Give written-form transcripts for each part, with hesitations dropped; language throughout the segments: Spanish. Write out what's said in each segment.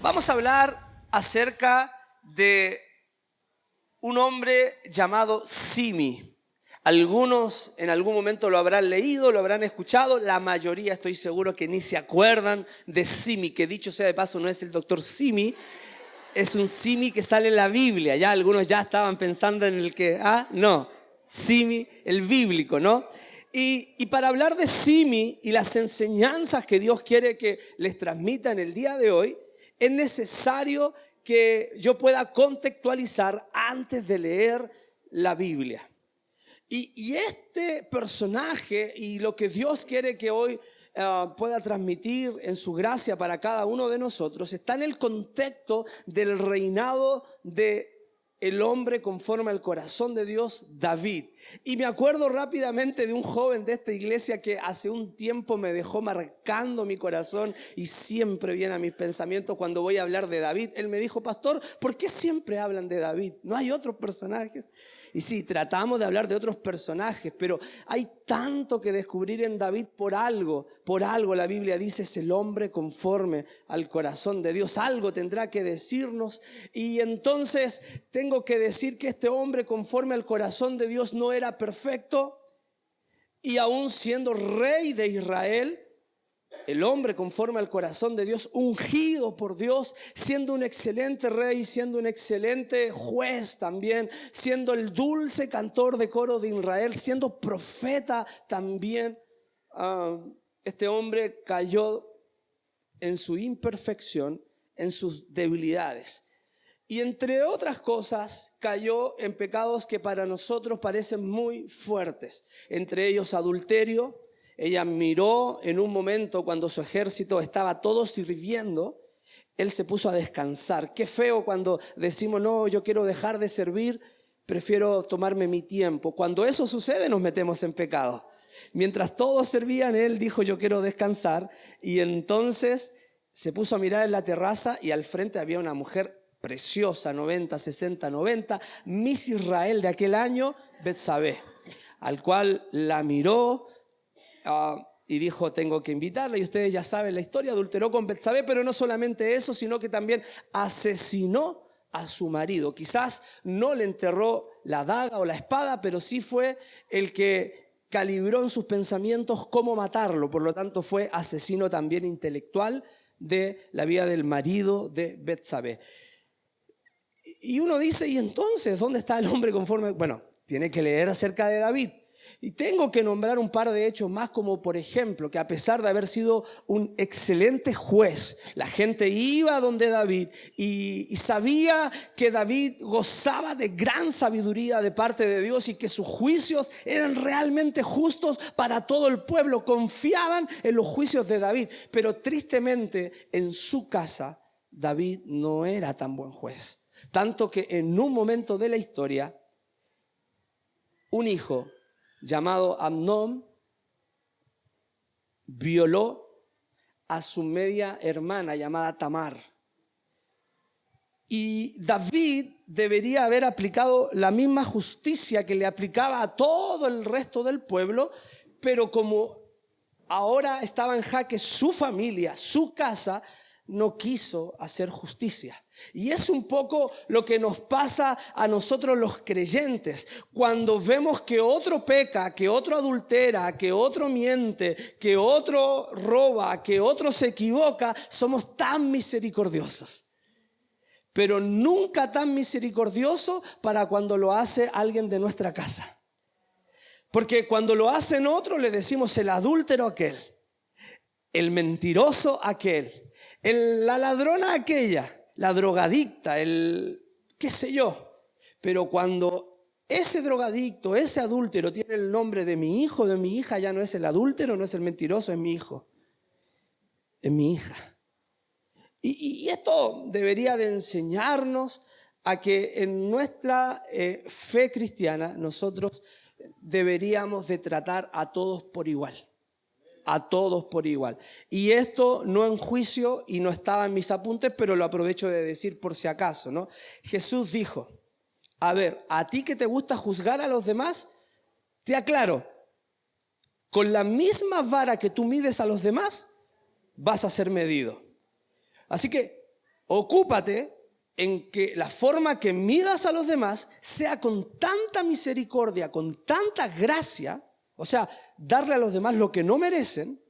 Vamos a hablar acerca de un hombre llamado Simi. Algunos en algún momento lo habrán leído, lo habrán escuchado. La mayoría estoy seguro que ni se acuerdan de Simi, que dicho sea de paso no es el doctor Simi, es un Simi que sale en la Biblia. Ya algunos ya estaban pensando en el que, no, Simi, el bíblico, ¿no? Y para hablar de Simi y las enseñanzas que Dios quiere que les transmita en el día de hoy, es necesario que yo pueda contextualizar antes de leer la Biblia. Y este personaje y lo que Dios quiere que hoy pueda transmitir en su gracia para cada uno de nosotros está en el contexto del reinado de el hombre conforme al corazón de Dios, David. Y me acuerdo rápidamente de un joven de esta iglesia que hace un tiempo me dejó marcando mi corazón y siempre viene a mis pensamientos cuando voy a hablar de David. Él me dijo: pastor, ¿por qué siempre hablan de David? ¿No hay otros personajes? Y sí, tratamos de hablar de otros personajes, pero hay tanto que descubrir en David por algo. Por algo la Biblia dice: es el hombre conforme al corazón de Dios. Algo tendrá que decirnos. Y entonces tengo que decir que este hombre conforme al corazón de Dios no era perfecto. Y aún siendo rey de Israel, el hombre conforme al corazón de Dios, ungido por Dios, siendo un excelente rey, siendo un excelente juez también, siendo el dulce cantor de coro de Israel, siendo profeta también, este hombre cayó en su imperfección, en sus debilidades. Y entre otras cosas, cayó en pecados que para nosotros parecen muy fuertes, entre ellos adulterio. Ella miró en un momento cuando su ejército estaba todo sirviendo, él se puso a descansar. Qué feo cuando decimos: no, yo quiero dejar de servir, prefiero tomarme mi tiempo. Cuando eso sucede nos metemos en pecado. Mientras todos servían, él dijo: yo quiero descansar. Y entonces se puso a mirar en la terraza y al frente había una mujer preciosa, 90, 60, 90, Miss Israel de aquel año, Betsabé, al cual la miró, y dijo: tengo que invitarla. Y ustedes ya saben la historia, adulteró con Betsabé, pero no solamente eso, sino que también asesinó a su marido. Quizás no le enterró la daga o la espada, pero sí fue el que calibró en sus pensamientos cómo matarlo. Por lo tanto fue asesino también intelectual de la vida del marido de Betsabé. Y uno dice: ¿y entonces dónde está el hombre conforme? Bueno, tiene que leer acerca de David. Y tengo que nombrar un par de hechos más, como por ejemplo que a pesar de haber sido un excelente juez, la gente iba donde David y sabía que David gozaba de gran sabiduría de parte de Dios y que sus juicios eran realmente justos para todo el pueblo. Confiaban en los juicios de David, pero tristemente en su casa David no era tan buen juez. Tanto que en un momento de la historia, un hijo llamado Amnón violó a su media hermana llamada Tamar. Y David debería haber aplicado la misma justicia que le aplicaba a todo el resto del pueblo, pero como ahora estaba en jaque su familia, su casa, no quiso hacer justicia. Y es un poco lo que nos pasa a nosotros los creyentes. Cuando vemos que otro peca, que otro adultera, que otro miente, que otro roba, que otro se equivoca, somos tan misericordiosos. Pero nunca tan misericordiosos para cuando lo hace alguien de nuestra casa. Porque cuando lo hacen otros le decimos: el adúltero aquel, el mentiroso aquel, la ladrona aquella, la drogadicta, qué sé yo. Pero cuando ese drogadicto, ese adúltero tiene el nombre de mi hijo, de mi hija, ya no es el adúltero, no es el mentiroso, es mi hijo, es mi hija. Y esto debería de enseñarnos a que en nuestra fe cristiana nosotros deberíamos de tratar a todos por igual. a todos por igual. Y esto no en juicio y no estaba en mis apuntes, pero lo aprovecho de decir por si acaso, ¿no? Jesús dijo, a ver, a ti que te gusta juzgar a los demás, te aclaro, con la misma vara que tú mides a los demás, vas a ser medido. Así que ocúpate en que la forma que midas a los demás sea con tanta misericordia, con tanta gracia, o sea, darle a los demás lo que no merecen,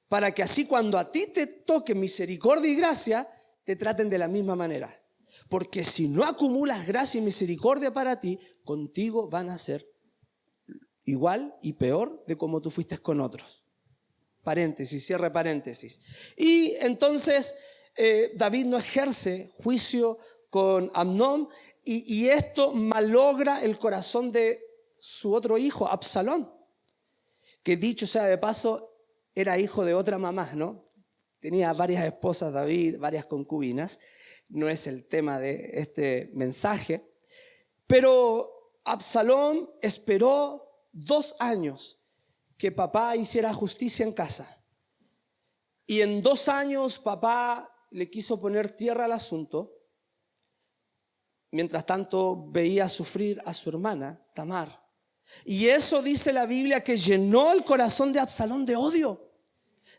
para que así cuando a ti te toque misericordia y gracia, te traten de la misma manera. Porque si no acumulas gracia y misericordia para ti, contigo van a ser igual y peor de como tú fuiste con otros. Paréntesis, cierre paréntesis. Y entonces David no ejerce juicio con Amnón y esto malogra el corazón de su otro hijo, Absalón, que dicho sea de paso, era hijo de otra mamá, ¿no? Tenía varias esposas David, varias concubinas. No es el tema de este mensaje. Pero Absalón esperó 2 años que papá hiciera justicia en casa. Y en 2 años papá le quiso poner tierra al asunto. Mientras tanto veía sufrir a su hermana, Tamar. Y eso dice la Biblia que llenó el corazón de Absalón de odio,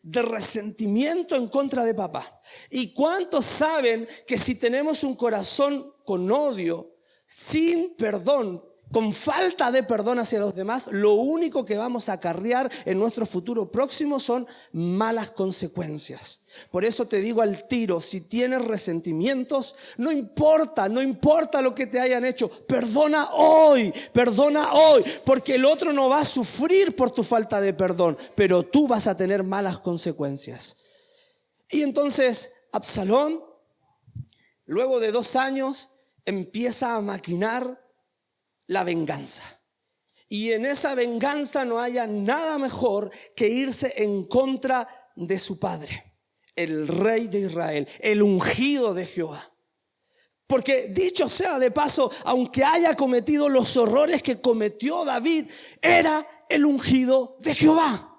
de resentimiento en contra de papá. ¿Y cuántos saben que si tenemos un corazón con odio, sin perdón, con falta de perdón hacia los demás, lo único que vamos a acarrear en nuestro futuro próximo son malas consecuencias? Por eso te digo al tiro, si tienes resentimientos, no importa lo que te hayan hecho, perdona hoy, porque el otro no va a sufrir por tu falta de perdón, pero tú vas a tener malas consecuencias. Y entonces Absalón, luego de 2 años, empieza a maquinar la venganza. Y en esa venganza no haya nada mejor que irse en contra de su padre, el rey de Israel, el ungido de Jehová. Porque dicho sea de paso, aunque haya cometido los horrores que cometió David, era el ungido de Jehová.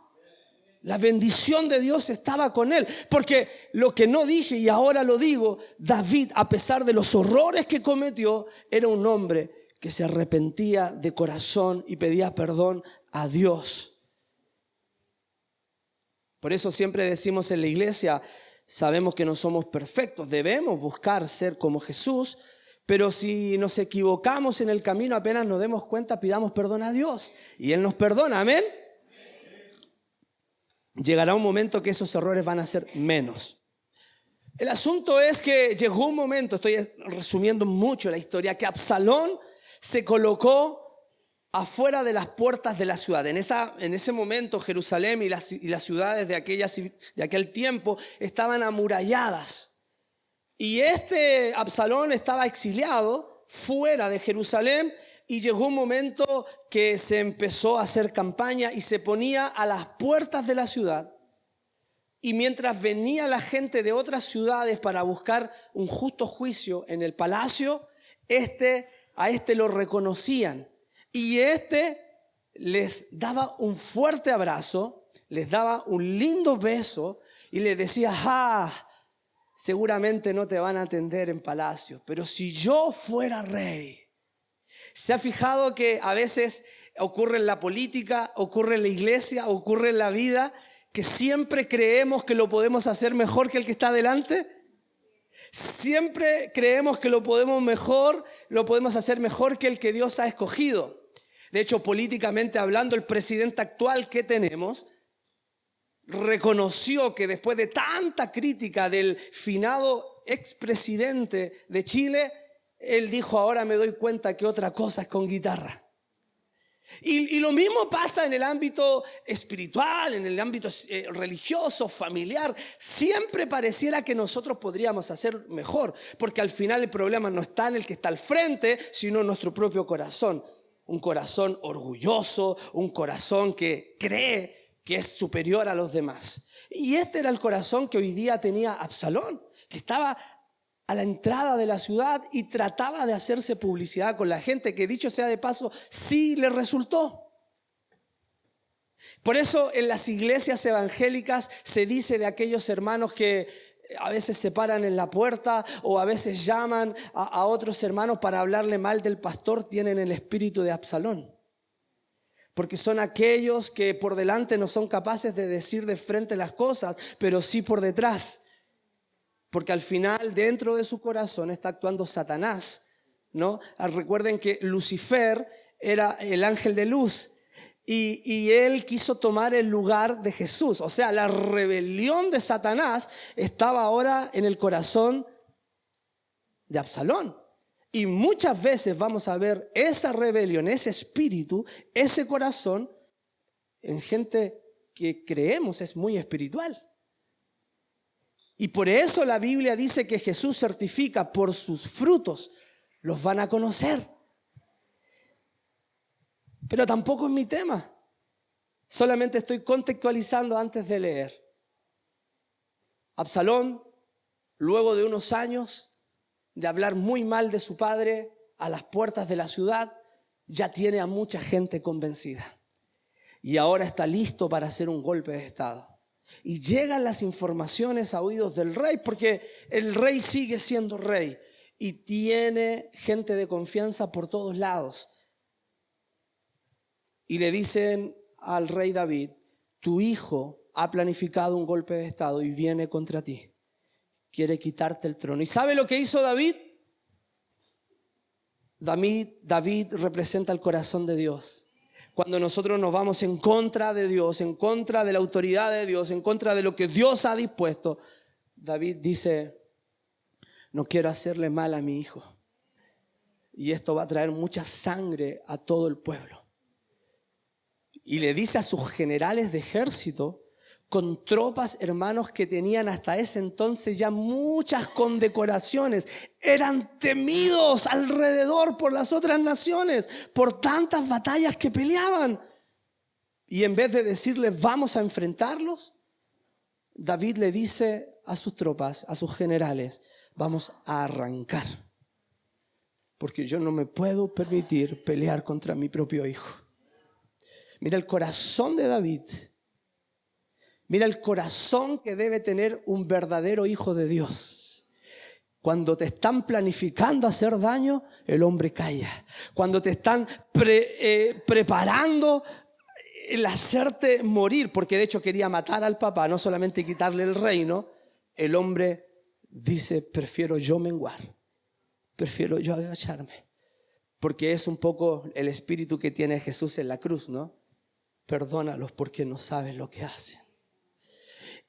La bendición de Dios estaba con él. Porque lo que no dije y ahora lo digo, David, a pesar de los horrores que cometió, era un hombre que se arrepentía de corazón y pedía perdón a Dios. Por eso siempre decimos en la iglesia, sabemos que no somos perfectos, debemos buscar ser como Jesús, pero si nos equivocamos en el camino, apenas nos demos cuenta, pidamos perdón a Dios y Él nos perdona, amén. Llegará un momento que esos errores van a ser menos. El asunto es que llegó un momento, estoy resumiendo mucho la historia, que Absalón se colocó afuera de las puertas de la ciudad. En ese momento Jerusalén y las ciudades de aquel tiempo estaban amuralladas. Y Absalón estaba exiliado fuera de Jerusalén y llegó un momento que se empezó a hacer campaña y se ponía a las puertas de la ciudad. Y mientras venía la gente de otras ciudades para buscar un justo juicio en el palacio, a lo reconocían. Y les daba un fuerte abrazo, les daba un lindo beso y les decía, seguramente no te van a atender en palacio, pero si yo fuera rey. ¿Se ha fijado que a veces ocurre en la política, ocurre en la iglesia, ocurre en la vida, que siempre creemos que lo podemos hacer mejor que el que está delante? Siempre creemos que lo podemos hacer mejor que el que Dios ha escogido. De hecho, políticamente hablando, el presidente actual que tenemos reconoció que después de tanta crítica del finado expresidente de Chile, él dijo, ahora me doy cuenta que otra cosa es con guitarra. Y lo mismo pasa en el ámbito espiritual, en el ámbito religioso, familiar. Siempre pareciera que nosotros podríamos hacer mejor, porque al final el problema no está en el que está al frente, sino en nuestro propio corazón. Un corazón orgulloso, un corazón que cree que es superior a los demás. Y este era el corazón que hoy día tenía Absalón, que estaba a la entrada de la ciudad y trataba de hacerse publicidad con la gente, que dicho sea de paso, sí le resultó. Por eso en las iglesias evangélicas se dice de aquellos hermanos que a veces se paran en la puerta o a veces llaman a otros hermanos para hablarle mal del pastor, tienen el espíritu de Absalón. Porque son aquellos que por delante no son capaces de decir de frente las cosas, pero sí por detrás. Porque al final dentro de su corazón está actuando Satanás, ¿no? Recuerden que Lucifer era el ángel de luz. Y él quiso tomar el lugar de Jesús. O sea, la rebelión de Satanás estaba ahora en el corazón de Absalón. Y muchas veces vamos a ver esa rebelión, ese espíritu, ese corazón en gente que creemos es muy espiritual. Y por eso la Biblia dice que Jesús certifica: por sus frutos los van a conocer. Pero tampoco es mi tema. Solamente estoy contextualizando antes de leer. Absalón, luego de unos años de hablar muy mal de su padre a las puertas de la ciudad, ya tiene a mucha gente convencida. Y ahora está listo para hacer un golpe de estado. Y llegan las informaciones a oídos del rey, porque el rey sigue siendo rey y tiene gente de confianza por todos lados. Y le dicen al rey David: tu hijo ha planificado un golpe de estado y viene contra ti. Quiere quitarte el trono. ¿Y sabe lo que hizo David? David representa el corazón de Dios. Cuando nosotros nos vamos en contra de Dios, en contra de la autoridad de Dios, en contra de lo que Dios ha dispuesto, David dice: no quiero hacerle mal a mi hijo. Y esto va a traer mucha sangre a todo el pueblo. Y le dice a sus generales de ejército, con tropas, hermanos, que tenían hasta ese entonces ya muchas condecoraciones, eran temidos alrededor por las otras naciones, por tantas batallas que peleaban. Y en vez de decirles vamos a enfrentarlos, David le dice a sus tropas, a sus generales: vamos a arrancar, porque yo no me puedo permitir pelear contra mi propio hijo. Mira el corazón de David. Mira el corazón que debe tener un verdadero hijo de Dios. Cuando te están planificando hacer daño, el hombre calla. Cuando te están preparando el hacerte morir, porque de hecho quería matar al papá, no solamente quitarle el reino, el hombre dice: prefiero yo menguar, prefiero yo agacharme. Porque es un poco el espíritu que tiene Jesús en la cruz, ¿no? Perdónalos porque no saben lo que hacen.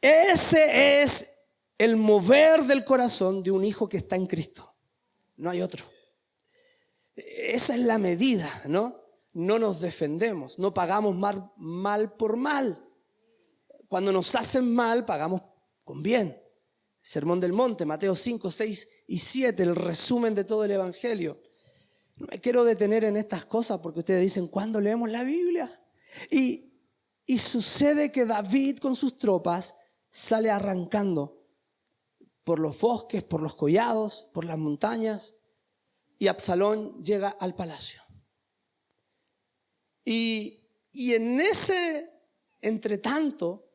Ese es el mover del corazón de un hijo que está en Cristo. No hay otro. Esa es la medida, ¿no? No nos defendemos, no pagamos mal por mal. Cuando nos hacen mal, pagamos con bien. Sermón del Monte, Mateo 5, 6 y 7, el resumen de todo el Evangelio. No me quiero detener en estas cosas porque ustedes dicen: ¿cuándo leemos la Biblia? Y sucede que David con sus tropas sale arrancando por los bosques, por los collados, por las montañas, y Absalón llega al palacio. Y en ese entretanto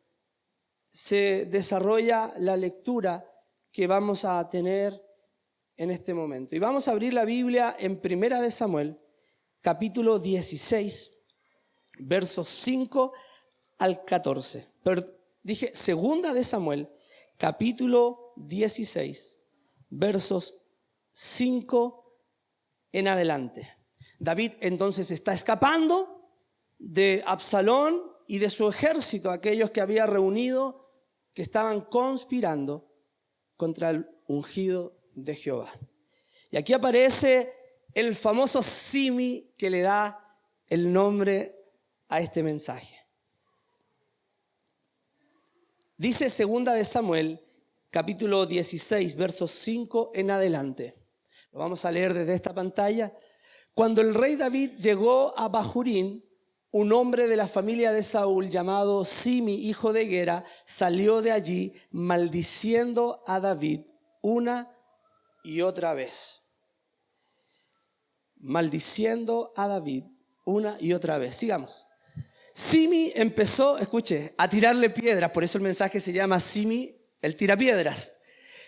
se desarrolla la lectura que vamos a tener en este momento. Y vamos a abrir la Biblia en Primera de Samuel, capítulo 16, versos 5 al 14. Pero dije Segunda de Samuel, capítulo 16, versos 5 en adelante. David entonces está escapando de Absalón y de su ejército, aquellos que había reunido, que estaban conspirando contra el ungido de Jehová. Y aquí aparece el famoso Simi que le da el nombre a este mensaje. Dice Segunda de Samuel, capítulo 16, versos 5 en adelante. Lo vamos a leer desde esta pantalla. Cuando el rey David llegó a Bahurín, un hombre de la familia de Saúl llamado Simi, hijo de Gera, salió de allí maldiciendo a David una y otra vez. Maldiciendo a David una y otra vez. Sigamos. Simi empezó, escuche, a tirarle piedras. Por eso el mensaje se llama Simi, el tirapiedras.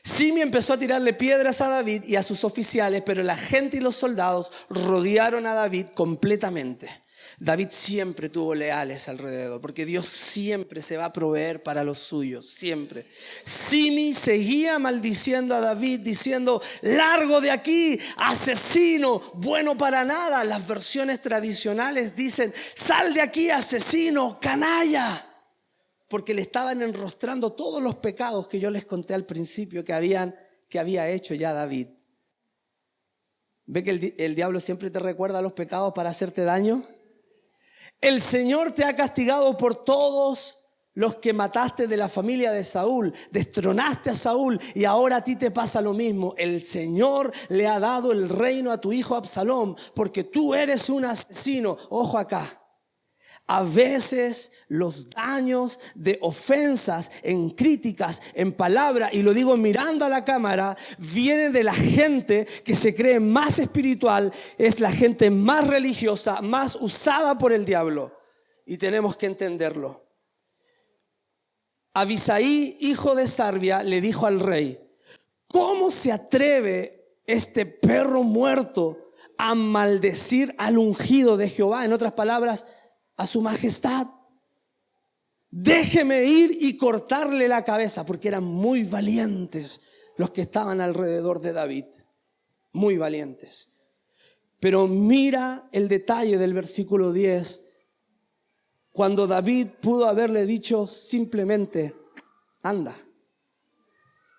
Simi empezó a tirarle piedras a David y a sus oficiales, pero la gente y los soldados rodearon a David completamente. David siempre tuvo leales alrededor, porque Dios siempre se va a proveer para los suyos, siempre. Simi seguía maldiciendo a David, diciendo: largo de aquí, asesino, bueno para nada. Las versiones tradicionales dicen: sal de aquí, asesino, canalla. Porque le estaban enrostrando todos los pecados que yo les conté al principio que había hecho ya David. ¿Ve que el diablo siempre te recuerda los pecados para hacerte daño? El Señor te ha castigado por todos los que mataste de la familia de Saúl. Destronaste a Saúl y ahora a ti te pasa lo mismo. El Señor le ha dado el reino a tu hijo Absalón porque tú eres un asesino. Ojo acá. A veces los daños de ofensas, en críticas, en palabras, y lo digo mirando a la cámara, vienen de la gente que se cree más espiritual, es la gente más religiosa, más usada por el diablo. Y tenemos que entenderlo. Abisaí, hijo de Sarbia, le dijo al rey: ¿cómo se atreve este perro muerto a maldecir al ungido de Jehová? En otras palabras, a su majestad. Déjeme ir y cortarle la cabeza, porque eran muy valientes los que estaban alrededor de David, muy valientes. Pero mira el detalle del versículo 10, cuando David pudo haberle dicho simplemente: anda.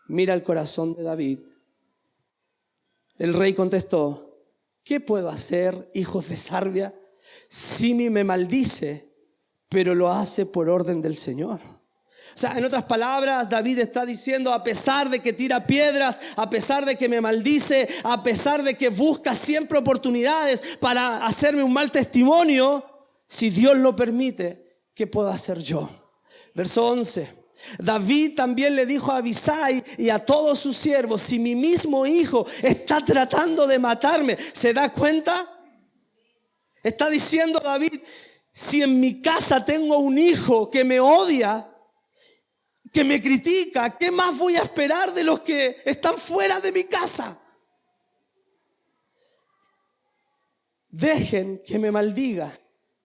Mira el corazón de David. El rey contestó: ¿qué puedo hacer, hijos de Sarbia? Simi me maldice, pero lo hace por orden del Señor. O sea, en otras palabras, David está diciendo: a pesar de que tira piedras, a pesar de que me maldice, a pesar de que busca siempre oportunidades para hacerme un mal testimonio, si Dios lo permite, ¿qué puedo hacer yo? Verso 11. David también le dijo a Abisai y a todos sus siervos: si mi mismo hijo está tratando de matarme, ¿se da cuenta? Está diciendo David: si en mi casa tengo un hijo que me odia, que me critica, ¿qué más voy a esperar de los que están fuera de mi casa? Dejen que me maldiga.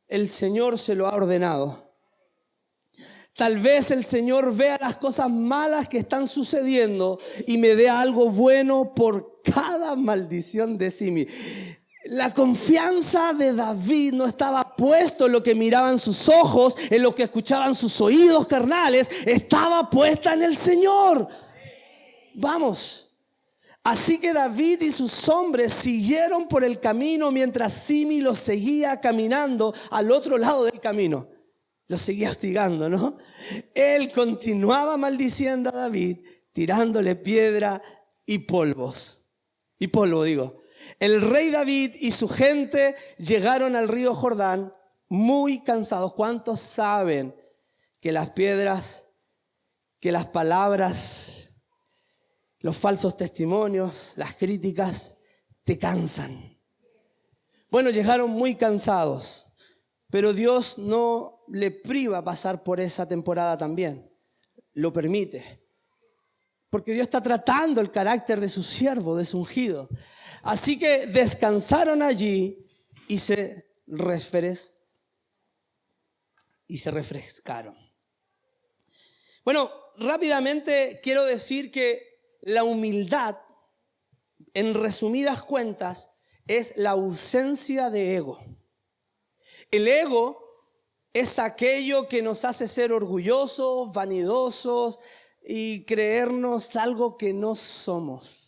El Señor se lo ha ordenado. Tal vez el Señor vea las cosas malas que están sucediendo y me dé algo bueno por cada maldición de Simi. La confianza de David no estaba puesto en lo que miraban sus ojos, en lo que escuchaban sus oídos carnales, estaba puesta en el Señor. Vamos. Así que David y sus hombres siguieron por el camino mientras Simi los seguía caminando al otro lado del camino. Los seguía hostigando, ¿no? Él continuaba maldiciendo a David, tirándole piedra y polvos. Y polvo, digo. El rey David y su gente llegaron al río Jordán muy cansados. ¿Cuántos saben que las piedras, que las palabras, los falsos testimonios, las críticas te cansan? Bueno, llegaron muy cansados, pero Dios no le priva pasar por esa temporada también. Lo permite. Porque Dios está tratando el carácter de su siervo, de su ungido. Así que descansaron allí y se refrescaron. Bueno, rápidamente quiero decir que la humildad, en resumidas cuentas, es la ausencia de ego. El ego es aquello que nos hace ser orgullosos, vanidosos y creernos algo que no somos.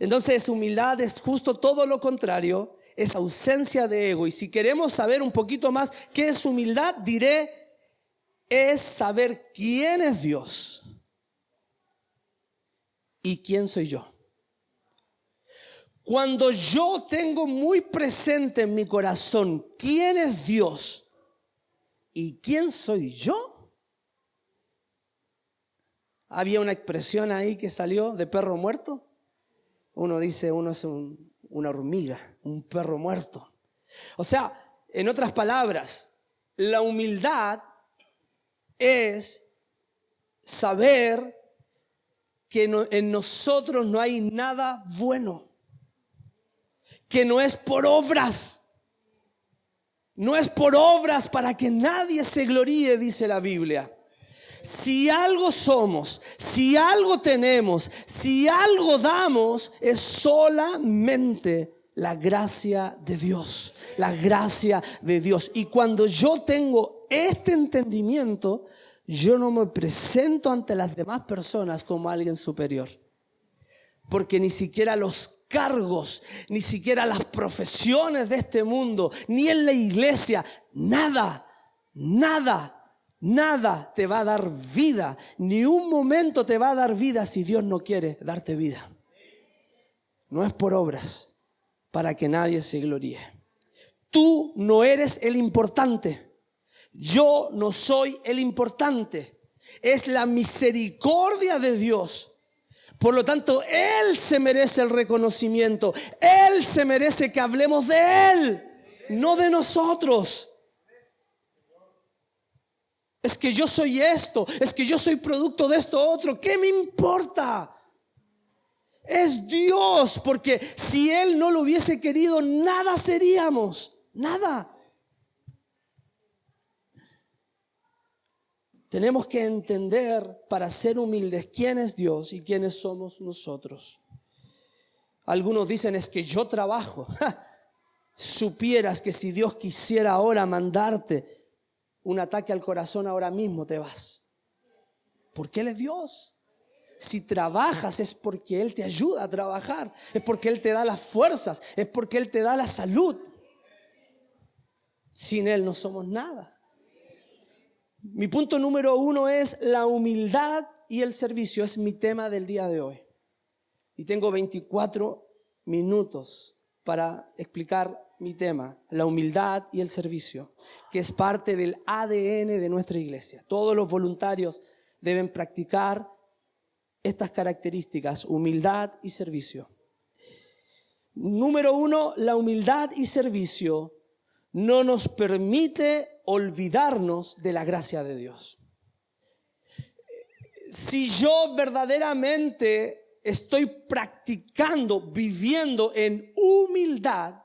Entonces, humildad es justo todo lo contrario, es ausencia de ego. Y si queremos saber un poquito más qué es humildad, diré, es saber quién es Dios y quién soy yo. Cuando yo tengo muy presente en mi corazón quién es Dios y quién soy yo, había una expresión ahí que salió de perro muerto. Uno dice, uno es una hormiga, un perro muerto. O sea, en otras palabras, La humildad es saber que en nosotros no hay nada bueno, que no es por obras. No es por obras para que nadie se gloríe, dice la Biblia. Si algo somos, si algo tenemos, si algo damos, es solamente la gracia de Dios. La gracia de Dios. Y cuando yo tengo este entendimiento, yo no me presento ante las demás personas como alguien superior. Porque ni siquiera los cargos, ni siquiera las profesiones de este mundo, ni en la iglesia, nada te va a dar vida. Ni un momento te va a dar vida si Dios no quiere darte vida. No es por obras para que nadie se gloríe. Tú no eres el importante. Yo no soy el importante. Es la misericordia de Dios. Por lo tanto, Él se merece el reconocimiento. Él se merece que hablemos de Él, no de nosotros. Es que yo soy esto, es que yo soy producto de esto otro. ¿Qué me importa? Es Dios, porque si Él no lo hubiese querido, nada seríamos, nada. Tenemos que entender para ser humildes quién es Dios y quiénes somos nosotros. Algunos dicen es que yo trabajo. Supieras que si Dios quisiera ahora mandarte un ataque al corazón, ahora mismo te vas. Porque Él es Dios. Si trabajas es porque Él te ayuda a trabajar. Es porque Él te da las fuerzas. Es porque Él te da la salud. Sin Él no somos nada. Mi punto número 1 es la humildad y el servicio. Es mi tema del día de hoy. Y tengo 24 minutos para explicar mi tema, la humildad y el servicio, que es parte del ADN de nuestra iglesia. Todos los voluntarios deben practicar estas características, humildad y servicio. Número 1, la humildad y servicio no nos permite olvidarnos de la gracia de Dios. Si yo verdaderamente estoy practicando, viviendo en humildad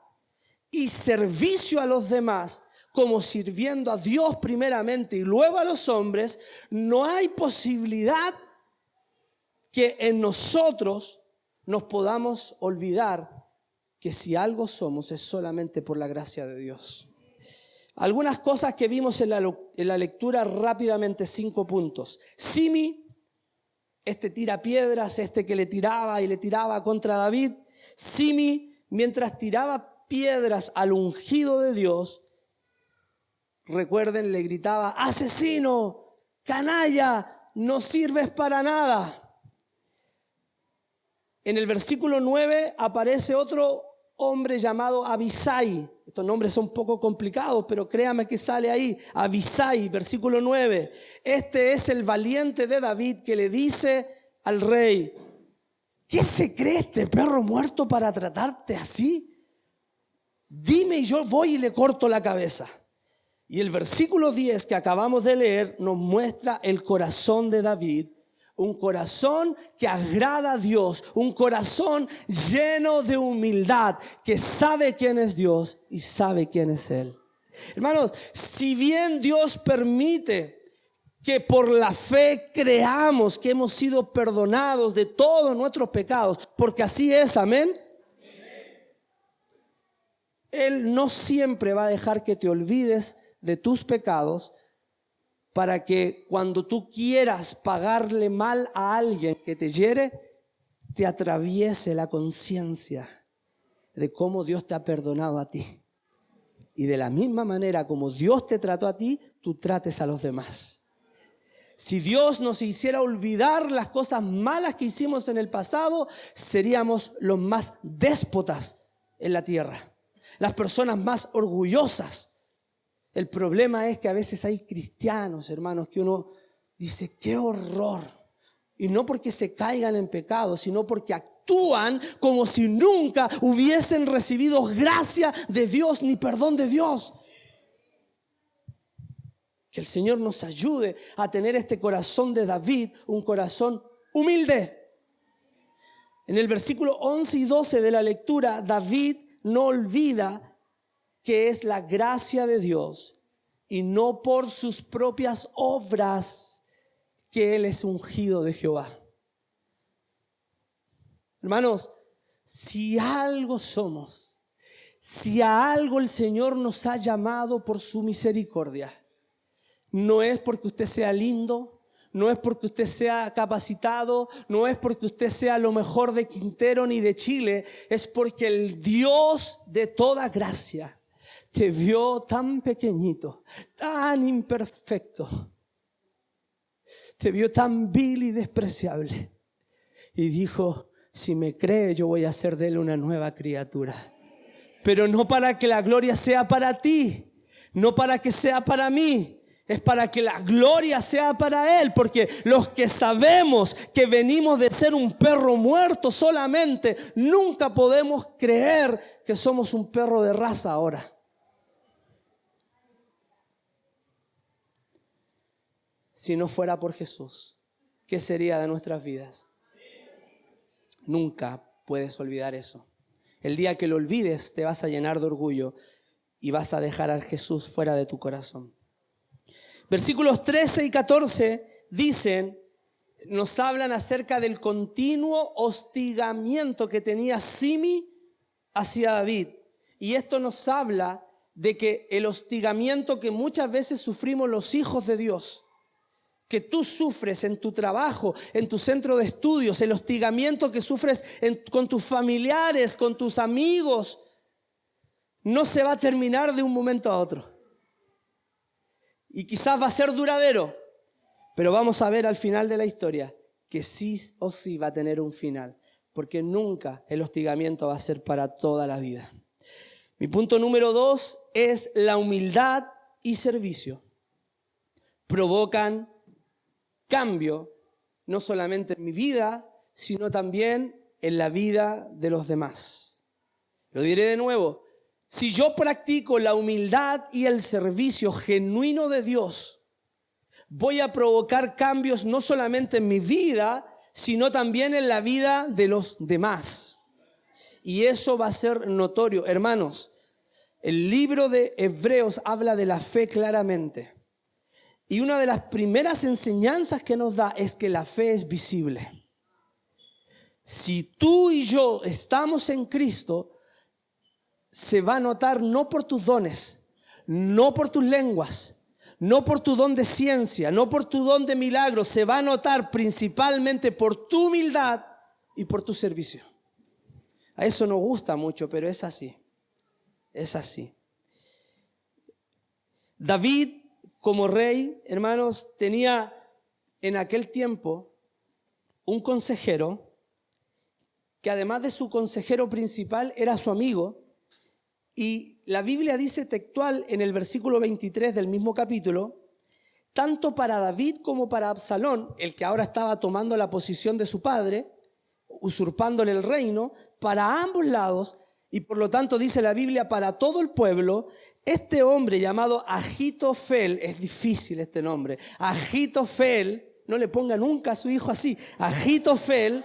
y servicio a los demás, como sirviendo a Dios primeramente y luego a los hombres, no hay posibilidad que en nosotros nos podamos olvidar que si algo somos es solamente por la gracia de Dios. Algunas cosas que vimos en la lectura rápidamente, 5 puntos. Simi, este tira piedras, este que le tiraba contra David. Simi, mientras tiraba piedras al ungido de Dios, recuerden, le gritaba: asesino, canalla, no sirves para nada. En el versículo 9 aparece otro hombre llamado Abisai. Estos nombres son un poco complicados, pero créame que sale ahí. Abisai, versículo 9. Este es el valiente de David que le dice al rey: ¿qué se cree este perro muerto para tratarte así? Dime y yo voy y le corto la cabeza. Y el versículo 10 que acabamos de leer nos muestra el corazón de David. Un corazón que agrada a Dios, un corazón lleno de humildad, que sabe quién es Dios y sabe quién es Él. Hermanos, si bien Dios permite que por la fe creamos que hemos sido perdonados de todos nuestros pecados, porque así es, amén. Él no siempre va a dejar que te olvides de tus pecados, para que cuando tú quieras pagarle mal a alguien que te hiere, te atraviese la conciencia de cómo Dios te ha perdonado a ti. Y de la misma manera como Dios te trató a ti, tú trates a los demás. Si Dios nos hiciera olvidar las cosas malas que hicimos en el pasado, seríamos los más déspotas en la tierra, las personas más orgullosas. El problema es que a veces hay cristianos, hermanos, que uno dice: ¡qué horror! Y no porque se caigan en pecado, sino porque actúan como si nunca hubiesen recibido gracia de Dios ni perdón de Dios. Que el Señor nos ayude a tener este corazón de David, un corazón humilde. En el versículo 11 y 12 de la lectura, David no olvida que es la gracia de Dios y no por sus propias obras que Él es ungido de Jehová. Hermanos, si algo somos, si a algo el Señor nos ha llamado por su misericordia, no es porque usted sea lindo, no es porque usted sea capacitado, no es porque usted sea lo mejor de Quintero ni de Chile, es porque el Dios de toda gracia te vio tan pequeñito, tan imperfecto, te vio tan vil y despreciable y dijo: si me cree, yo voy a hacer de él una nueva criatura. Pero no para que la gloria sea para ti, no para que sea para mí, es para que la gloria sea para Él, porque los que sabemos que venimos de ser un perro muerto solamente, nunca podemos creer que somos un perro de raza ahora. Si no fuera por Jesús, ¿qué sería de nuestras vidas? Nunca puedes olvidar eso. El día que lo olvides, te vas a llenar de orgullo y vas a dejar a Jesús fuera de tu corazón. Versículos 13 y 14 nos hablan acerca del continuo hostigamiento que tenía Simi hacia David. Y esto nos habla de que el hostigamiento que muchas veces sufrimos los hijos de Dios, que tú sufres en tu trabajo, en tu centro de estudios, el hostigamiento que sufres con tus familiares, con tus amigos, no se va a terminar de un momento a otro. Y quizás va a ser duradero, pero vamos a ver al final de la historia que sí o sí va a tener un final, porque nunca el hostigamiento va a ser para toda la vida. Mi punto número 2 es la humildad y servicio. Provocan cambio, no solamente en mi vida, sino también en la vida de los demás. Lo diré de nuevo. Si yo practico la humildad y el servicio genuino de Dios, voy a provocar cambios no solamente en mi vida, sino también en la vida de los demás. Y eso va a ser notorio. Hermanos, el libro de Hebreos habla de la fe claramente. Y una de las primeras enseñanzas que nos da es que la fe es visible. Si tú y yo estamos en Cristo, se va a notar no por tus dones, no por tus lenguas, no por tu don de ciencia, no por tu don de milagros. Se va a notar principalmente por tu humildad y por tu servicio. A eso nos gusta mucho, pero es así. Es así. David, como rey, hermanos, tenía en aquel tiempo un consejero que además de su consejero principal era su amigo. Y la Biblia dice textual en el versículo 23 del mismo capítulo: tanto para David como para Absalón, el que ahora estaba tomando la posición de su padre, usurpándole el reino, para ambos lados, y por lo tanto dice la Biblia, para todo el pueblo, este hombre llamado Ahitofel, es difícil este nombre, Ahitofel, no le ponga nunca a su hijo así, Ahitofel,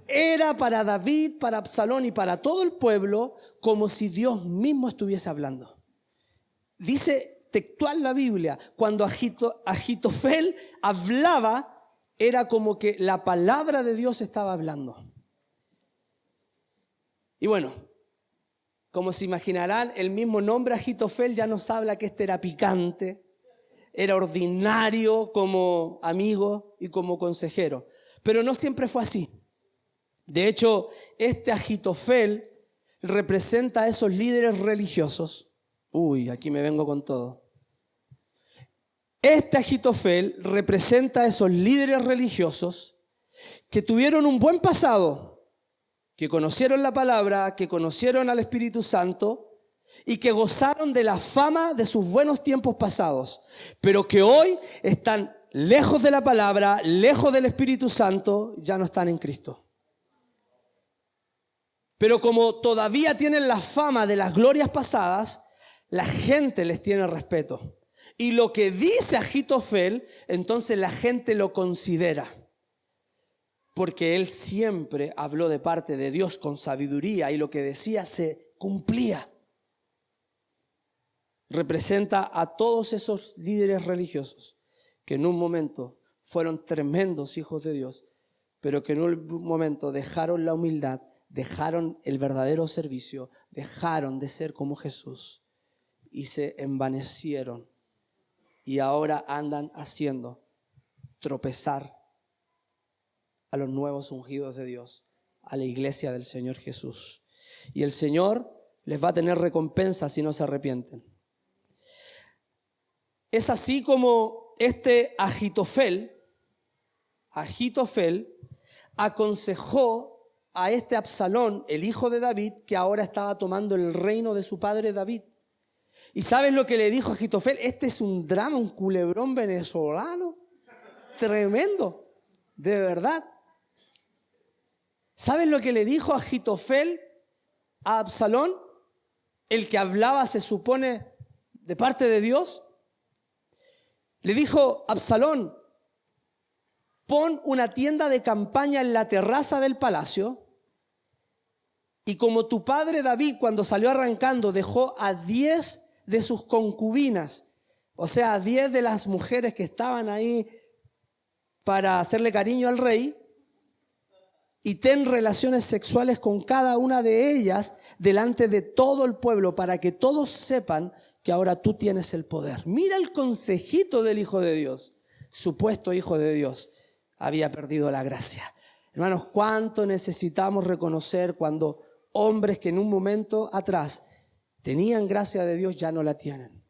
era para David, para Absalón y para todo el pueblo como si Dios mismo estuviese hablando. Dice textual la Biblia, cuando Ahitofel hablaba, era como que la palabra de Dios estaba hablando. Y bueno, como se imaginarán, el mismo nombre Ahitofel ya nos habla que este era picante, era ordinario como amigo y como consejero. Pero no siempre fue así. De hecho, este Ahitofel representa a esos líderes religiosos. Uy, aquí me vengo con todo. Este Ahitofel representa a esos líderes religiosos que tuvieron un buen pasado, que conocieron la palabra, que conocieron al Espíritu Santo y que gozaron de la fama de sus buenos tiempos pasados, pero que hoy están lejos de la palabra, lejos del Espíritu Santo, ya no están en Cristo. Pero como todavía tienen la fama de las glorias pasadas, la gente les tiene respeto. Y lo que dice Ahitofel, entonces la gente lo considera. Porque él siempre habló de parte de Dios con sabiduría y lo que decía se cumplía. Representa a todos esos líderes religiosos que en un momento fueron tremendos hijos de Dios, pero que en un momento dejaron la humildad, dejaron el verdadero servicio, dejaron de ser como Jesús y se envanecieron. Y ahora andan haciendo tropezar a los nuevos ungidos de Dios, a la iglesia del Señor Jesús. Y el Señor les va a tener recompensa si no se arrepienten. Es así como este Ahitofel aconsejó a este Absalón, el hijo de David, que ahora estaba tomando el reino de su padre David. ¿Y sabes lo que le dijo Ahitofel? Este es un drama, un culebrón venezolano tremendo, de verdad. ¿Sabes lo que le dijo Ahitofel a Absalón? El que hablaba, se supone, de parte de Dios. Le dijo: Absalón, pon una tienda de campaña en la terraza del palacio, y como tu padre David, cuando salió arrancando, dejó a 10 de sus concubinas, o sea, a 10 de las mujeres que estaban ahí para hacerle cariño al rey, y ten relaciones sexuales con cada una de ellas delante de todo el pueblo, para que todos sepan que ahora tú tienes el poder. Mira el consejito del Hijo de Dios. Supuesto Hijo de Dios había perdido la gracia. Hermanos, ¿cuánto necesitamos reconocer cuando hombres que en un momento atrás tenían gracia de Dios ya no la tienen?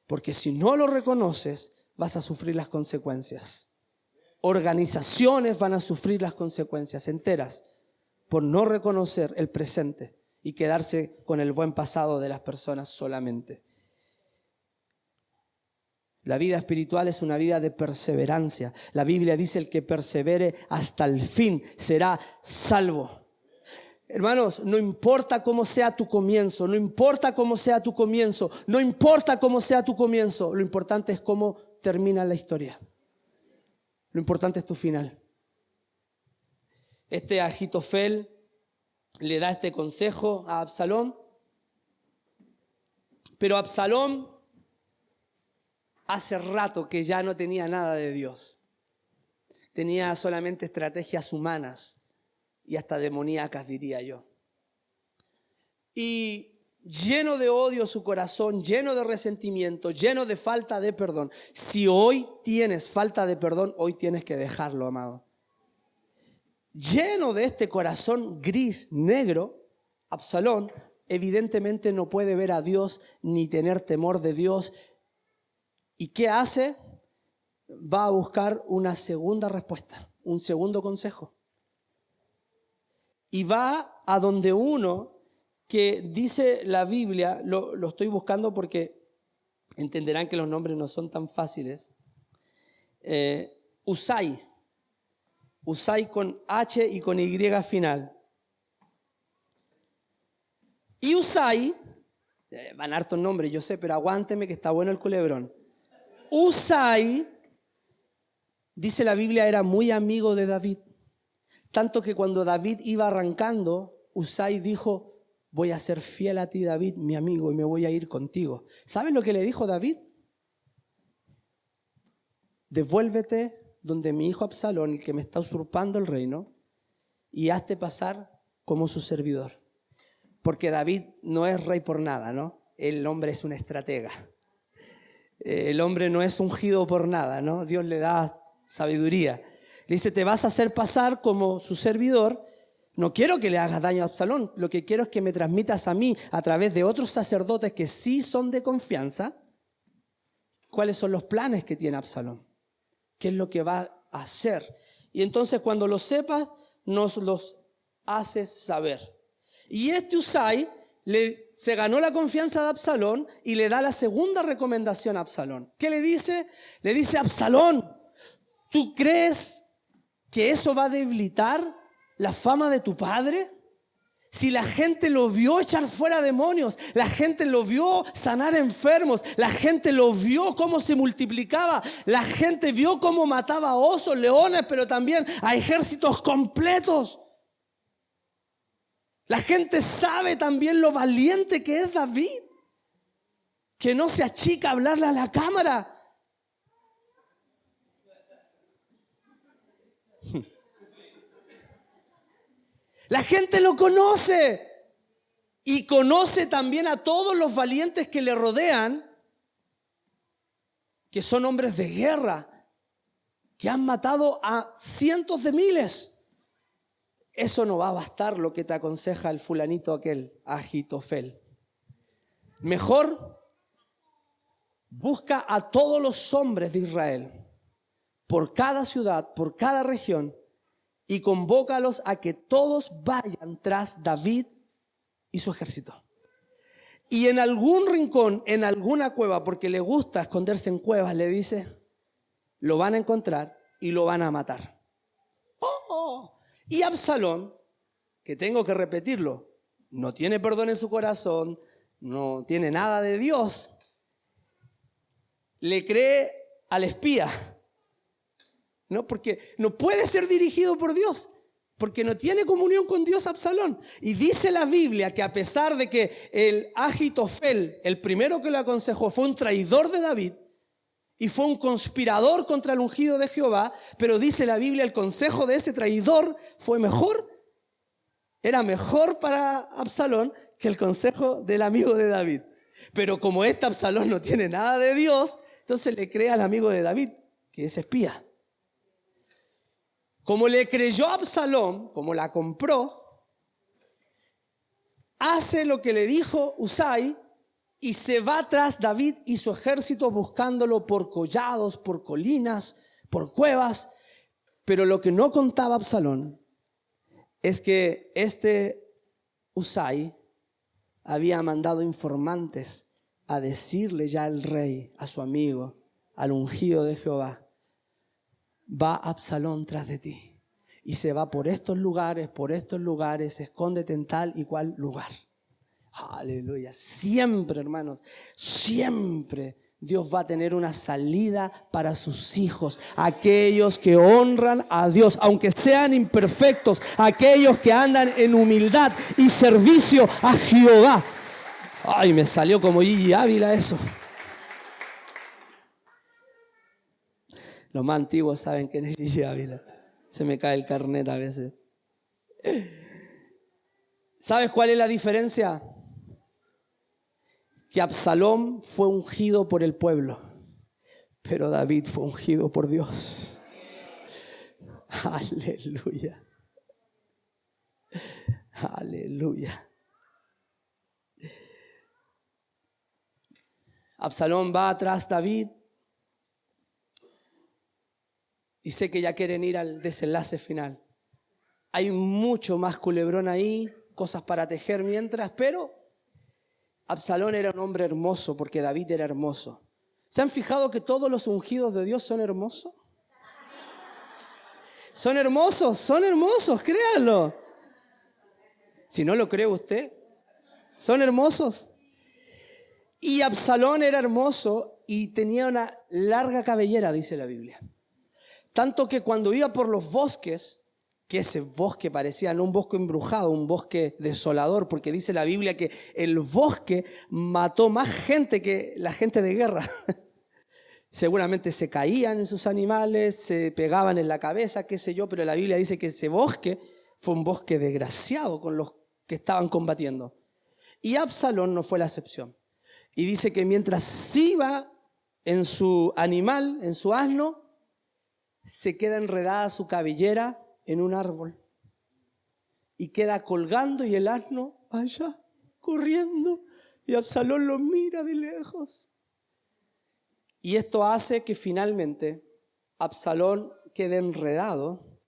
Porque si no lo reconoces, vas a sufrir las consecuencias. Organizaciones van a sufrir las consecuencias enteras por no reconocer el presente y quedarse con el buen pasado de las personas solamente. La vida espiritual es una vida de perseverancia. La Biblia dice: el que persevere hasta el fin será salvo. Hermanos, no importa cómo sea tu comienzo, no importa cómo sea tu comienzo, no importa cómo sea tu comienzo, lo importante es cómo termina la historia. Lo importante es tu final. Este Ahitofel le da este consejo a Absalón, pero Absalón hace rato que ya no tenía nada de Dios. Tenía solamente estrategias humanas y hasta demoníacas, diría yo. Y lleno de odio su corazón, lleno de resentimiento, lleno de falta de perdón. Si hoy tienes falta de perdón, hoy tienes que dejarlo, amado. Lleno de este corazón gris, negro, Absalón evidentemente no puede ver a Dios ni tener temor de Dios. ¿Y qué hace? Va a buscar una segunda respuesta, un segundo consejo. Y va a donde uno que dice la Biblia, lo estoy buscando porque entenderán que los nombres no son tan fáciles. Usai con H y con Y final. Y Usai, van hartos nombres, yo sé, pero aguánteme que está bueno el culebrón. Usai, dice la Biblia, era muy amigo de David. Tanto que cuando David iba arrancando, Usai dijo: voy a ser fiel a ti, David, mi amigo, y me voy a ir contigo. ¿Saben lo que le dijo David? Devuélvete donde mi hijo Absalón, el que me está usurpando el reino, y hazte pasar como su servidor. Porque David no es rey por nada, ¿no? El hombre es un estratega. El hombre no es ungido por nada, ¿no? Dios le da sabiduría. Le dice: te vas a hacer pasar como su servidor. No quiero que le hagas daño a Absalón. Lo que quiero es que me transmitas a mí, a través de otros sacerdotes que sí son de confianza, cuáles son los planes que tiene Absalón. ¿Qué es lo que va a hacer? Y entonces cuando lo sepas, nos los haces saber. Y este Usai se ganó la confianza de Absalón y le da la segunda recomendación a Absalón. ¿Qué le dice? Le dice: Absalón, ¿tú crees que eso va a debilitar la fama de tu padre? Si la gente lo vio echar fuera demonios, la gente lo vio sanar enfermos, la gente lo vio cómo se multiplicaba, la gente vio cómo mataba a osos, leones, pero también a ejércitos completos. La gente sabe también lo valiente que es David, que no se achica a hablarle a la cámara. La gente lo conoce y conoce también a todos los valientes que le rodean, que son hombres de guerra, que han matado a cientos de miles. Eso no va a bastar lo que te aconseja el fulanito aquel, Ahitofel. Mejor busca a todos los hombres de Israel, por cada ciudad, por cada región, y convócalos a que todos vayan tras David y su ejército. Y en algún rincón, en alguna cueva, porque le gusta esconderse en cuevas, le dice, lo van a encontrar y lo van a matar. ¡Oh! Y Absalón, que tengo que repetirlo, no tiene perdón en su corazón, no tiene nada de Dios, le cree al espía, ¿no? Porque no puede ser dirigido por Dios, porque no tiene comunión con Dios Absalón. Y dice la Biblia que a pesar de que el Ahitofel, el primero que lo aconsejó, fue un traidor de David y fue un conspirador contra el ungido de Jehová, pero dice la Biblia, el consejo de ese traidor fue mejor, era mejor para Absalón que el consejo del amigo de David. Pero como este Absalón no tiene nada de Dios, entonces le cree al amigo de David, que es espía. Como le creyó a Absalón, como la compró, hace lo que le dijo Usai y se va tras David y su ejército buscándolo por collados, por colinas, por cuevas. Pero lo que no contaba Absalón es que este Usai había mandado informantes a decirle ya al rey, a su amigo, al ungido de Jehová, va Absalón tras de ti y se va por estos lugares, escóndete en tal y cual lugar. Aleluya. Siempre, hermanos, siempre Dios va a tener una salida para sus hijos, aquellos que honran a Dios, aunque sean imperfectos, aquellos que andan en humildad y servicio a Jehová. Ay, me salió como Gigi Ávila eso. Los más antiguos saben quién es Gigi Ávila. Se me cae el carnet a veces. ¿Sabes cuál es la diferencia? Que Absalón fue ungido por el pueblo, pero David fue ungido por Dios. Aleluya. Aleluya. Absalón va atrás de David y sé que ya quieren ir al desenlace final. Hay mucho más culebrón ahí, cosas para tejer mientras, pero Absalón era un hombre hermoso porque David era hermoso. ¿Se han fijado que todos los ungidos de Dios son hermosos? Son hermosos, créanlo. Si no lo cree usted, son hermosos. Y Absalón era hermoso y tenía una larga cabellera, dice la Biblia. Tanto que cuando iba por los bosques, que ese bosque parecía no un bosque embrujado, un bosque desolador, porque dice la Biblia que el bosque mató más gente que la gente de guerra. Seguramente se caían en sus animales, se pegaban en la cabeza, qué sé yo, pero la Biblia dice que ese bosque fue un bosque desgraciado con los que estaban combatiendo. Y Absalón no fue la excepción. Y dice que mientras iba en su animal, en su asno, se queda enredada su cabellera en un árbol y queda colgando y el asno allá corriendo y Absalón lo mira de lejos. Y esto hace que finalmente Absalón quede enredado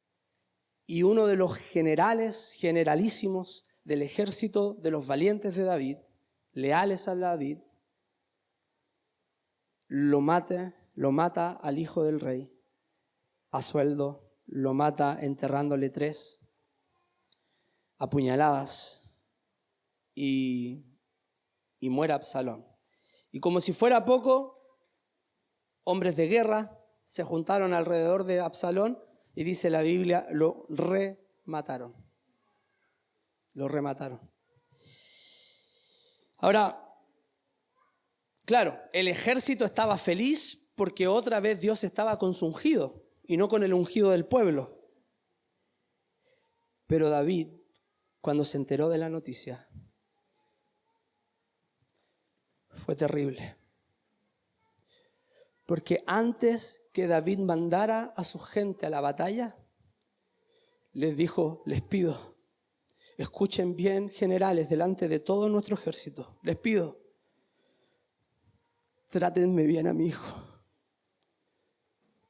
y uno de los generalísimos del ejército de los valientes de David, leales a David, lo mata al hijo del rey a sueldo, lo mata enterrándole 3 apuñaladas y muere Absalón. Y como si fuera poco, hombres de guerra se juntaron alrededor de Absalón y dice la Biblia, lo remataron. Lo remataron. Ahora, claro, el ejército estaba feliz porque otra vez Dios estaba con su ungido y no con el ungido del pueblo. Pero David, cuando se enteró de la noticia, fue terrible. Porque antes que David mandara a su gente a la batalla, les dijo, les pido, escuchen bien, generales, delante de todo nuestro ejército, les pido, trátenme bien a mi hijo,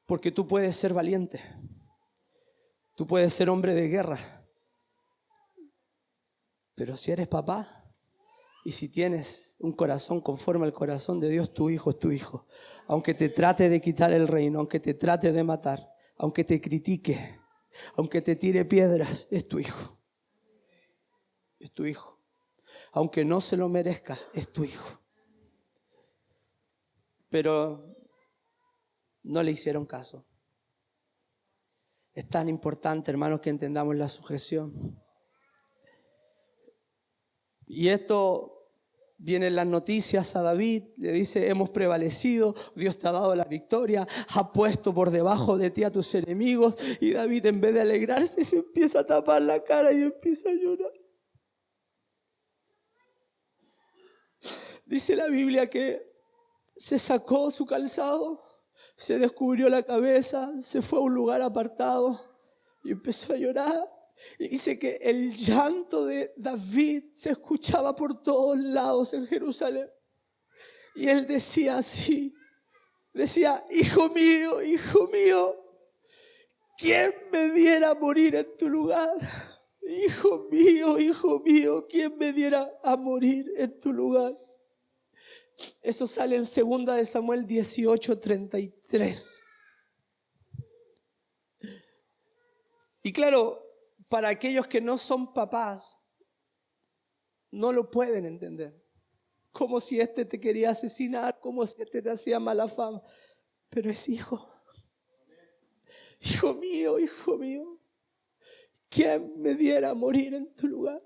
porque tú puedes ser valiente, tú puedes ser hombre de guerra, pero si eres papá y si tienes un corazón conforme al corazón de Dios, tu hijo es tu hijo. Aunque te trate de quitar el reino, aunque te trate de matar, aunque te critique, aunque te tire piedras, es tu hijo. Es tu hijo. Aunque no se lo merezca, es tu hijo. Pero no le hicieron caso. Es tan importante, hermanos, que entendamos la sujeción. Y esto viene en las noticias a David, le dice, hemos prevalecido, Dios te ha dado la victoria, ha puesto por debajo de ti a tus enemigos. Y David, en vez de alegrarse, se empieza a tapar la cara y empieza a llorar. Dice la Biblia que se sacó su calzado, se descubrió la cabeza, se fue a un lugar apartado y empezó a llorar. Y dice que el llanto de David se escuchaba por todos lados en Jerusalén. Y él decía así, decía, hijo mío, ¿quién me diera a morir en tu lugar? Hijo mío, ¿quién me diera a morir en tu lugar? Eso sale en 2 de Samuel 18:33. Y claro, para aquellos que no son papás, no lo pueden entender. Como si este te quería asesinar, como si este te hacía mala fama. Pero es hijo. Hijo mío, ¿quién me diera a morir en tu lugar?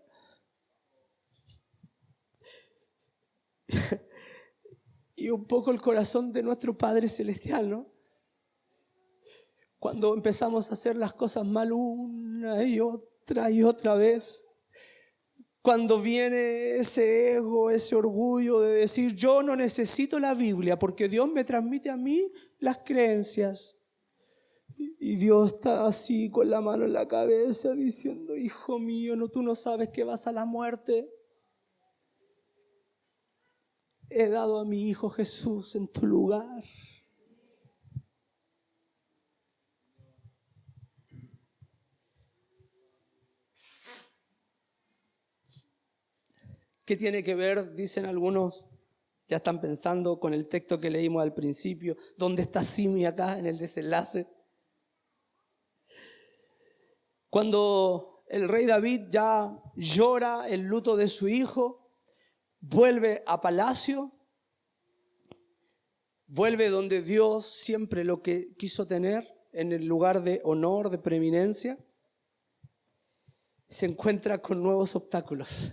Y un poco el corazón de nuestro Padre Celestial, ¿no? Cuando empezamos a hacer las cosas mal una y otra vez, cuando viene ese ego, ese orgullo de decir yo no necesito la Biblia porque Dios me transmite a mí las creencias. Y Dios está así con la mano en la cabeza diciendo, hijo mío, tú no sabes que vas a la muerte. He dado a mi hijo Jesús en tu lugar. ¿Qué tiene que ver, dicen algunos, ya están pensando con el texto que leímos al principio? ¿Dónde está Simi acá en el desenlace? Cuando el rey David ya llora el luto de su hijo, vuelve a palacio, vuelve donde Dios siempre lo que quiso tener, en el lugar de honor, de preeminencia, se encuentra con nuevos obstáculos.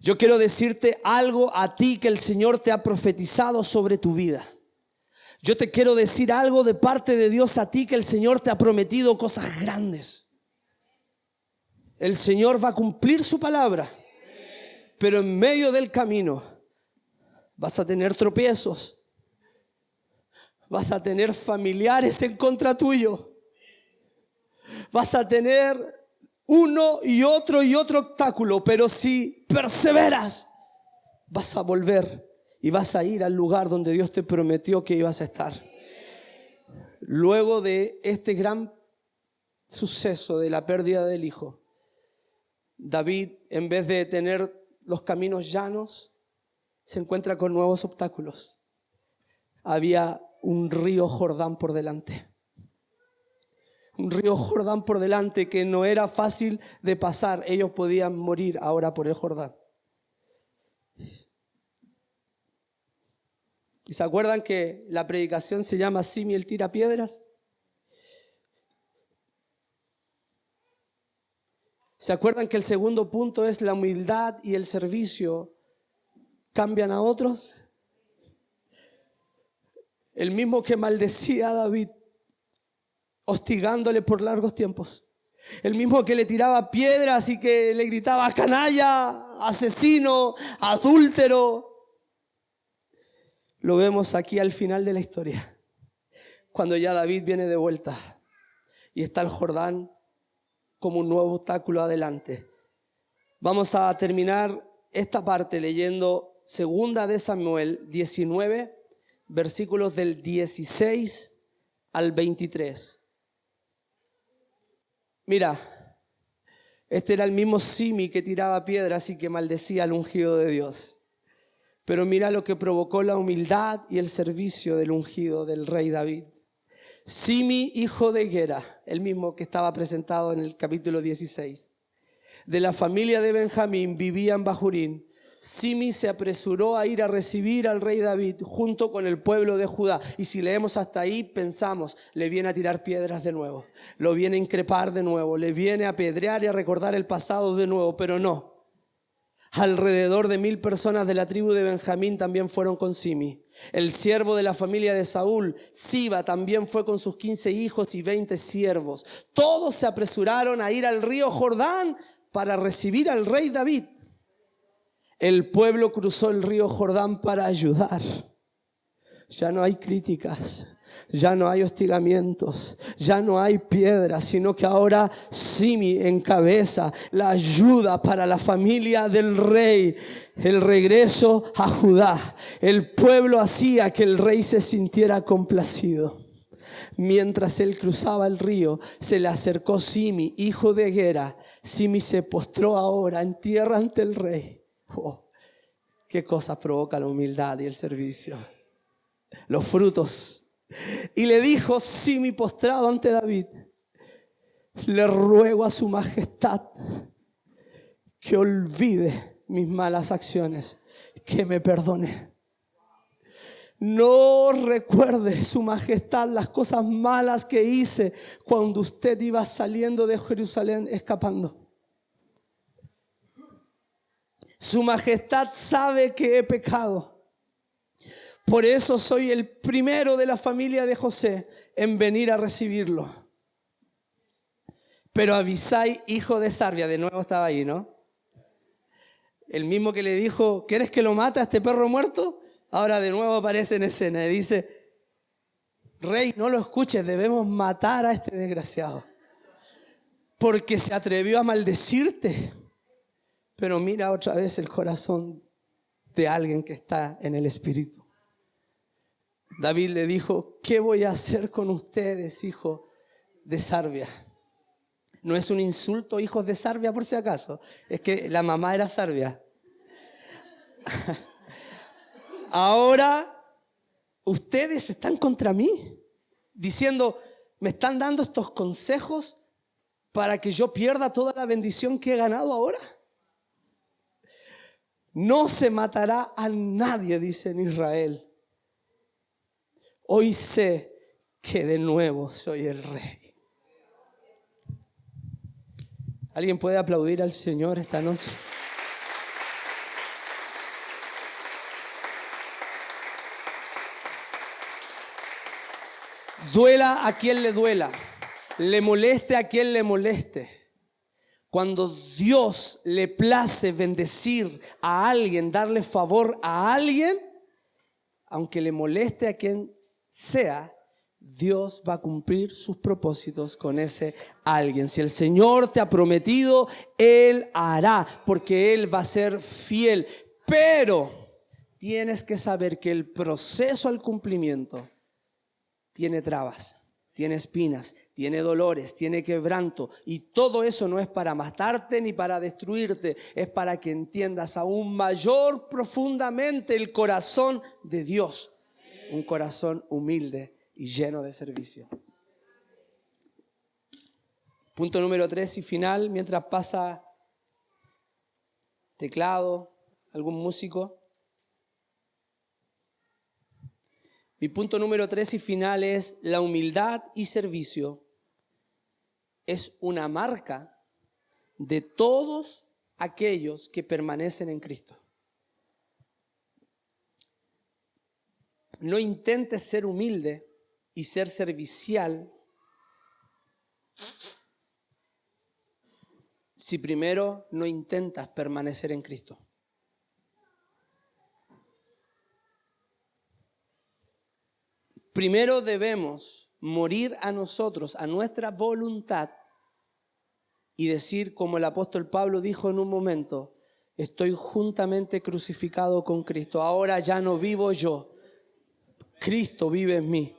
Yo quiero decirte algo a ti que el Señor te ha profetizado sobre tu vida. Yo te quiero decir algo de parte de Dios a ti que el Señor te ha prometido cosas grandes. El Señor va a cumplir su palabra, pero en medio del camino vas a tener tropiezos, vas a tener familiares en contra tuyo, vas a tener uno y otro obstáculo, pero si perseveras, vas a volver y vas a ir al lugar donde Dios te prometió que ibas a estar. Luego de este gran suceso de la pérdida del hijo, David, en vez de tener los caminos llanos, se encuentra con nuevos obstáculos. Había un río Jordán por delante. Un río Jordán por delante que no era fácil de pasar. Ellos podían morir ahora por el Jordán. ¿Y se acuerdan que la predicación se llama Simi el tira piedras? ¿Se acuerdan que el segundo punto es la humildad y el servicio cambian a otros? El mismo que maldecía a David, hostigándole por largos tiempos. El mismo que le tiraba piedras y que le gritaba canalla, asesino, adúltero. Lo vemos aquí al final de la historia, cuando ya David viene de vuelta y está el Jordán como un nuevo obstáculo adelante. Vamos a terminar esta parte leyendo 2 de Samuel 19, versículos del 16 al 23. Mira, este era el mismo Simi que tiraba piedras y que maldecía al ungido de Dios. Pero mira lo que provocó la humildad y el servicio del ungido del rey David. Simi, hijo de Gera, el mismo que estaba presentado en el capítulo 16. De la familia de Benjamín, vivía en Bahurín. Simi se apresuró a ir a recibir al rey David junto con el pueblo de Judá. Y si leemos hasta ahí, pensamos, le viene a tirar piedras de nuevo, lo viene a increpar de nuevo, le viene a apedrear y a recordar el pasado de nuevo, pero no. Alrededor de 1000 personas de la tribu de Benjamín también fueron con Simi. El siervo de la familia de Saúl, Siba, también fue con sus 15 hijos y 20 siervos. Todos se apresuraron a ir al río Jordán para recibir al rey David. El pueblo cruzó el río Jordán para ayudar. Ya no hay críticas, ya no hay hostigamientos, ya no hay piedras, sino que ahora Simi encabeza la ayuda para la familia del rey, el regreso a Judá. El pueblo hacía que el rey se sintiera complacido. Mientras él cruzaba el río, se le acercó Simi, hijo de Gera. Simi se postró ahora en tierra ante el rey. Oh, qué cosas provoca la humildad y el servicio. Los frutos. Y le dijo Simi postrado ante David: le ruego a su majestad que olvide mis malas acciones, que me perdone. No recuerde, su majestad, las cosas malas que hice cuando usted iba saliendo de Jerusalén escapando. Su majestad sabe que he pecado. Por eso soy el primero de la familia de José en venir a recibirlo. Pero Abisai, hijo de Sarbia, de nuevo estaba ahí, ¿no? El mismo que le dijo: ¿quieres que lo mate a este perro muerto? Ahora de nuevo aparece en escena y dice: rey, no lo escuches, debemos matar a este desgraciado, porque se atrevió a maldecirte. Pero mira otra vez el corazón de alguien que está en el espíritu. David le dijo: ¿qué voy a hacer con ustedes, hijo de Sarbia? No es un insulto, hijos de Sarbia, por si acaso. Es que la mamá era Sarbia. Ahora ustedes están contra mí, diciendo: me están dando estos consejos para que yo pierda toda la bendición que he ganado ahora. No se matará a nadie, dice en Israel. Hoy sé que de nuevo soy el rey. ¿Alguien puede aplaudir al Señor esta noche? Duela a quien le duela, le moleste a quien le moleste. Cuando Dios le place bendecir a alguien, darle favor a alguien, aunque le moleste a quien sea, Dios va a cumplir sus propósitos con ese alguien. Si el Señor te ha prometido, Él hará, porque Él va a ser fiel. Pero tienes que saber que el proceso al cumplimiento tiene trabas, tiene espinas, tiene dolores, tiene quebranto, y todo eso no es para matarte ni para destruirte, es para que entiendas aún mayor profundamente el corazón de Dios, un corazón humilde y lleno de servicio. Punto número 3 y final, mientras pasa teclado, algún músico. Mi punto número 3 y final es: la humildad y servicio es una marca de todos aquellos que permanecen en Cristo. No intentes ser humilde y ser servicial si primero no intentas permanecer en Cristo. Primero debemos morir a nosotros, a nuestra voluntad, y decir, como el apóstol Pablo dijo en un momento: estoy juntamente crucificado con Cristo. Ahora ya no vivo yo, Cristo vive en mí.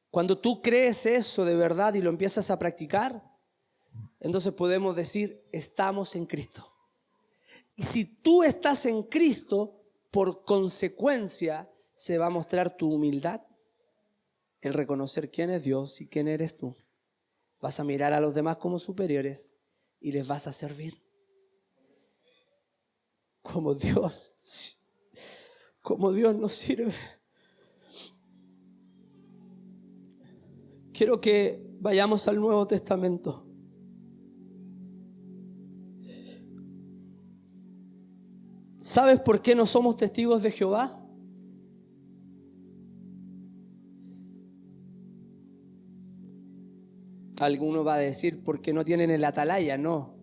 Cuando tú crees eso de verdad y lo empiezas a practicar, entonces podemos decir: estamos en Cristo. Y si tú estás en Cristo, por consecuencia se va a mostrar tu humildad, el reconocer quién es Dios y quién eres tú. Vas a mirar a los demás como superiores y les vas a servir como Dios nos sirve. Quiero que vayamos al Nuevo Testamento. ¿Sabes por qué no somos testigos de Jehová? Alguno va a decir: porque no tienen el atalaya. No.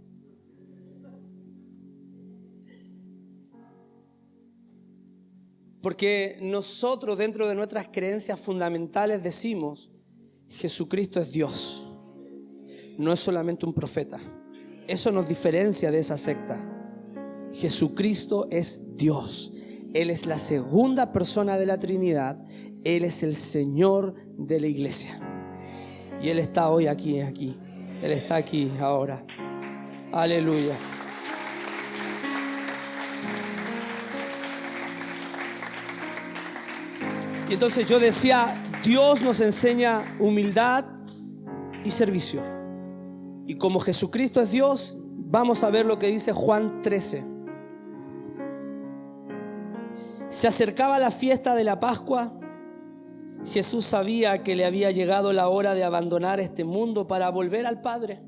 Porque nosotros, dentro de nuestras creencias fundamentales, decimos: Jesucristo es Dios, no es solamente un profeta. Eso nos diferencia de esa secta. Jesucristo es Dios. Él es la segunda persona de la Trinidad. Él es el Señor de la iglesia. Y Él está hoy aquí. Él está aquí ahora. Aleluya. Y entonces yo decía, Dios nos enseña humildad y servicio. Y como Jesucristo es Dios, vamos a ver lo que dice Juan 13. Se acercaba la fiesta de la Pascua. Jesús sabía que le había llegado la hora de abandonar este mundo para volver al Padre.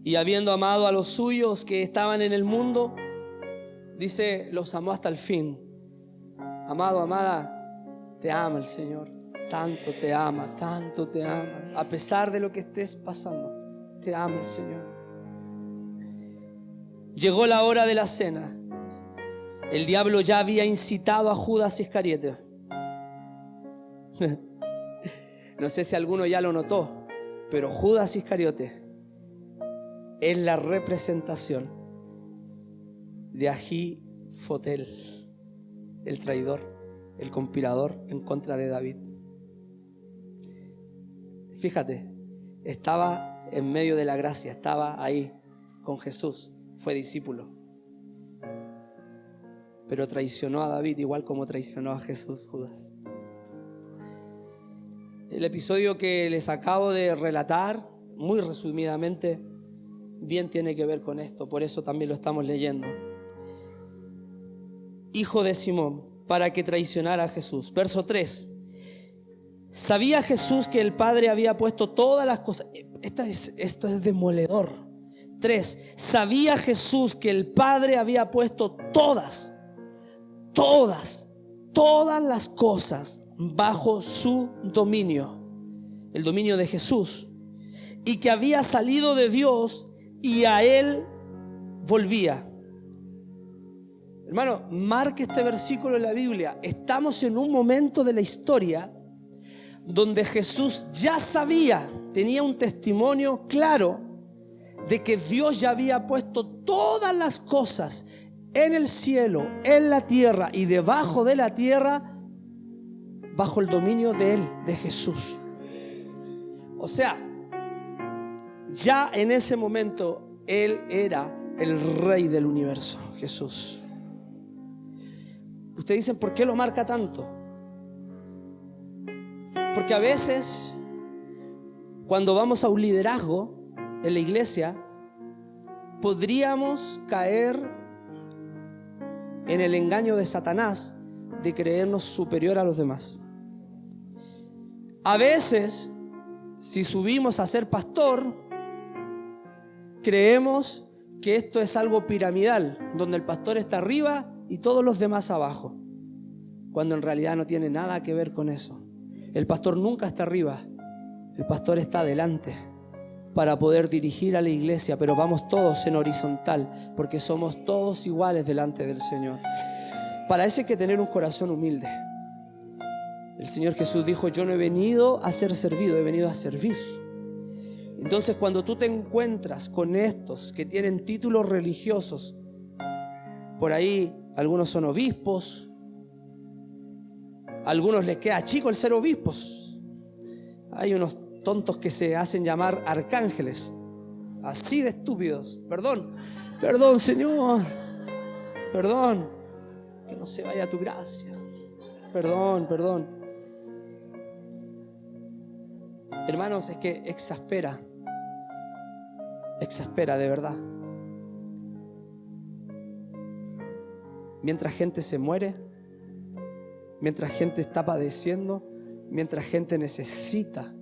Y habiendo amado a los suyos que estaban en el mundo, dice, los amó hasta el fin. Amado, amada, te ama el Señor. Tanto te ama, tanto te ama. A pesar de lo que estés pasando, te ama el Señor. Llegó la hora de la cena. El diablo ya había incitado a Judas Iscariote. No sé si alguno ya lo notó, pero Judas Iscariote es la representación de Ahifotel, el traidor, el conspirador en contra de David. Fíjate, estaba en medio de la gracia, estaba ahí con Jesús, fue discípulo, pero traicionó a David igual como traicionó a Jesús, Judas. El episodio que les acabo de relatar, muy resumidamente, bien tiene que ver con esto, por eso también lo estamos leyendo. Hijo de Simón, para que traicionara a Jesús. Verso 3. Sabía Jesús que el Padre había puesto todas las cosas. Esto es demoledor. 3. Sabía Jesús que el Padre había puesto todas las cosas bajo su dominio, el dominio de Jesús, y que había salido de Dios y a Él volvía. Hermano, marque este versículo en la Biblia. Estamos en un momento de la historia donde Jesús ya sabía, tenía un testimonio claro de que Dios ya había puesto todas las cosas en el cielo, en la tierra y debajo de la tierra bajo el dominio de Él, de Jesús. O sea, ya en ese momento Él era el Rey del universo, Jesús. Ustedes dicen, ¿por qué lo marca tanto? Porque a veces, cuando vamos a un liderazgo en la iglesia, podríamos caer en el engaño de Satanás de creernos superior a los demás. A veces, si subimos a ser pastor, creemos que esto es algo piramidal, donde el pastor está arriba y todos los demás abajo, cuando en realidad no tiene nada que ver con eso. El pastor nunca está arriba, el pastor está adelante para poder dirigir a la iglesia, pero vamos todos en horizontal, porque somos todos iguales delante del Señor. Para eso hay que tener un corazón humilde. El Señor Jesús dijo: yo no he venido a ser servido, he venido a servir. Entonces, cuando tú te encuentras con estos que tienen títulos religiosos, por ahí algunos son obispos, a algunos les queda chico el ser obispos. Hay unos tontos que se hacen llamar arcángeles, así de estúpidos. Perdón, Señor, perdón, que no se vaya tu gracia. Perdón. Hermanos, es que exaspera de verdad. Mientras gente se muere, mientras gente está padeciendo, mientras gente necesita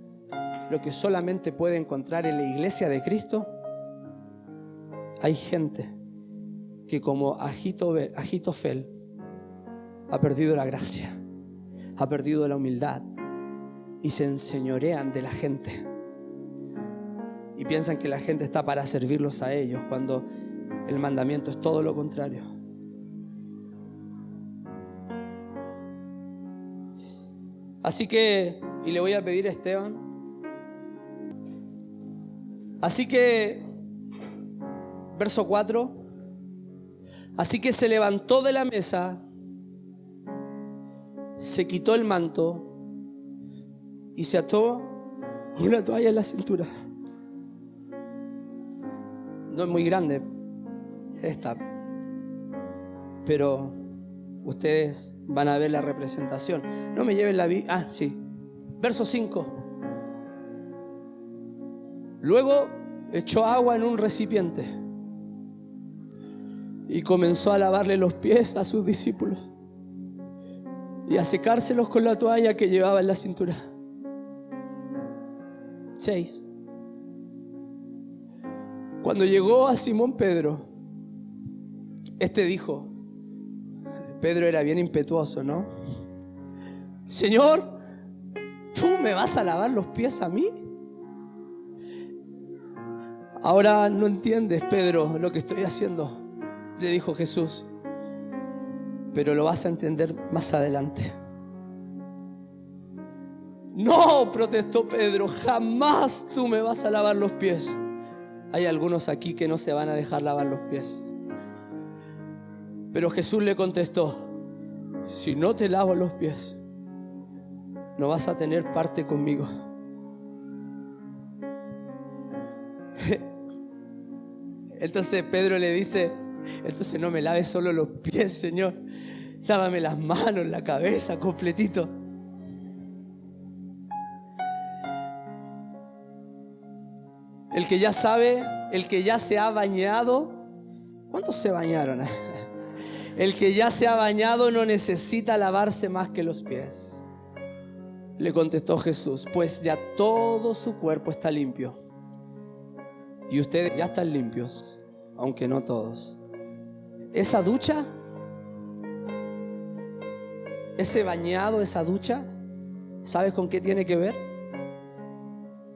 lo que solamente puede encontrar en la iglesia de Cristo, hay gente que, como Ahitofel, ha perdido la gracia, ha perdido la humildad y se enseñorean de la gente y piensan que la gente está para servirlos a ellos, cuando el mandamiento es todo lo contrario. Así que, y le voy a pedir a Esteban, así que, verso 4, así que se levantó de la mesa, se quitó el manto y se ató una toalla en la cintura. No es muy grande esta, pero ustedes van a ver la representación. No me lleven la Biblia. Sí. Verso 5. Luego echó agua en un recipiente y comenzó a lavarle los pies a sus discípulos y a secárselos con la toalla que llevaba en la cintura. 6. Cuando llegó a Simón Pedro, este dijo, Pedro era bien impetuoso, ¿no? Señor, ¿tú me vas a lavar los pies a mí? Ahora no entiendes, Pedro, lo que estoy haciendo, le dijo Jesús, pero lo vas a entender más adelante. No, protestó Pedro, jamás tú me vas a lavar los pies. Hay algunos aquí que no se van a dejar lavar los pies. Pero Jesús le contestó, si no te lavo los pies, no vas a tener parte conmigo. Entonces Pedro le dice, entonces no me laves solo los pies, Señor, lávame las manos, la cabeza, completito. El que ya sabe, el que ya se ha bañado, ¿cuántos se bañaron? El que ya se ha bañado no necesita lavarse más que los pies. Le contestó Jesús, pues ya todo su cuerpo está limpio. Y ustedes ya están limpios, aunque no todos. Esa ducha, ese bañado, esa ducha, ¿sabes con qué tiene que ver?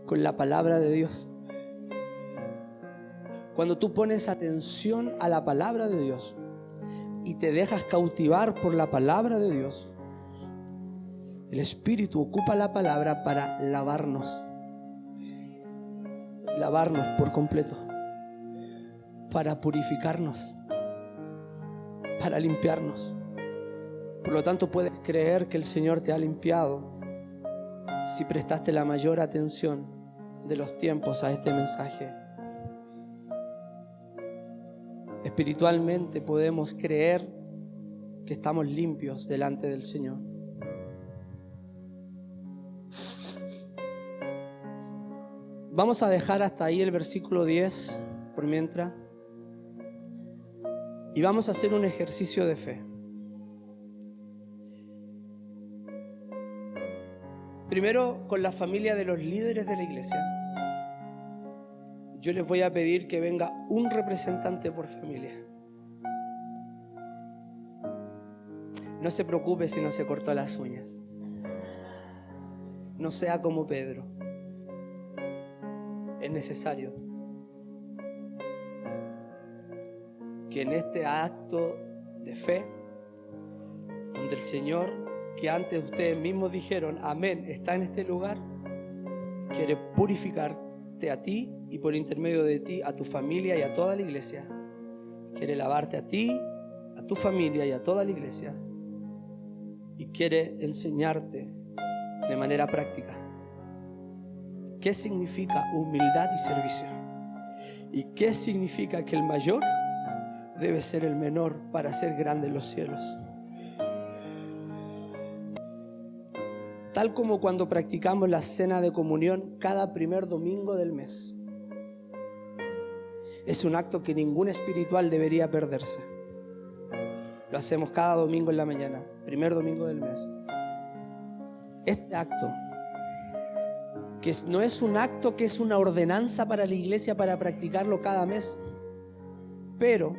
Con la palabra de Dios. Cuando tú pones atención a la palabra de Dios y te dejas cautivar por la palabra de Dios, el Espíritu ocupa la palabra para lavarnos por completo, para purificarnos, para limpiarnos. Por lo tanto, puedes creer que el Señor te ha limpiado si prestaste la mayor atención de los tiempos a este mensaje. Espiritualmente podemos creer que estamos limpios delante del Señor. Vamos a dejar hasta ahí el versículo 10 por mientras. Y vamos a hacer un ejercicio de fe. Primero, con la familia de los líderes de la iglesia, yo les voy a pedir que venga un representante por familia. No se preocupe si no se cortó las uñas. No sea como Pedro. Es necesario que en este acto de fe, donde el Señor, que antes ustedes mismos dijeron, amén, está en este lugar, quiere purificarte a ti y por intermedio de ti a tu familia y a toda la iglesia. Quiere lavarte a ti, a tu familia y a toda la iglesia. Y quiere enseñarte de manera práctica qué significa humildad y servicio. Y qué significa que el mayor debe ser el menor para hacer grandes los cielos. Tal como cuando practicamos la cena de comunión cada primer domingo del mes. Es un acto que ningún espiritual debería perderse. Lo hacemos cada domingo en la mañana, primer domingo del mes. Este acto, que no es un acto que es una ordenanza para la iglesia para practicarlo cada mes, pero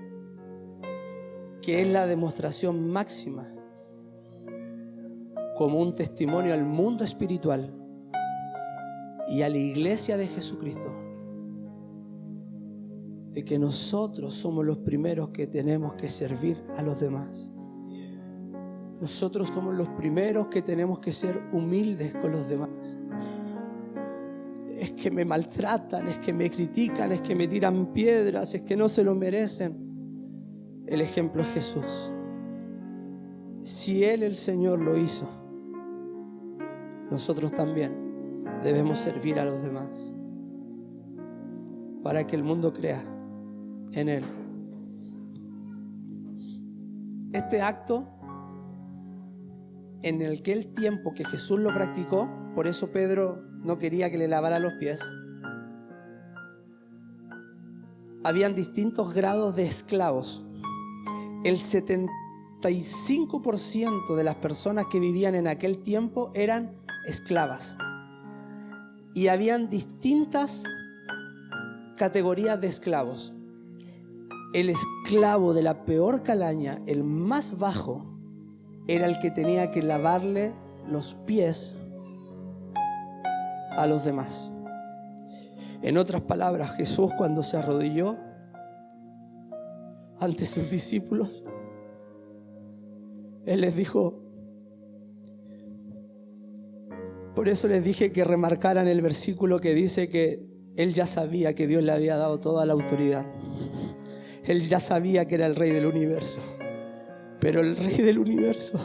que es la demostración máxima como un testimonio al mundo espiritual y a la iglesia de Jesucristo de que nosotros somos los primeros que tenemos que servir a los demás. Nosotros somos los primeros que tenemos que ser humildes con los demás. Es que me maltratan, es que me critican, es que me tiran piedras, es que no se lo merecen. El ejemplo es Jesús. Si Él, el Señor, lo hizo, nosotros también debemos servir a los demás para que el mundo crea en Él. Este acto, en aquel tiempo que Jesús lo practicó, por eso Pedro no quería que le lavara los pies, habían distintos grados de esclavos. El 75% de las personas que vivían en aquel tiempo eran esclavas. Y habían distintas categorías de esclavos. El esclavo de la peor calaña, el más bajo, era el que tenía que lavarle los pies a los demás. En otras palabras, Jesús, cuando se arrodilló ante sus discípulos, Él les dijo, por eso les dije que remarcaran el versículo que dice que Él ya sabía que Dios le había dado toda la autoridad. Él ya sabía que era el Rey del universo. Pero el Rey del universo,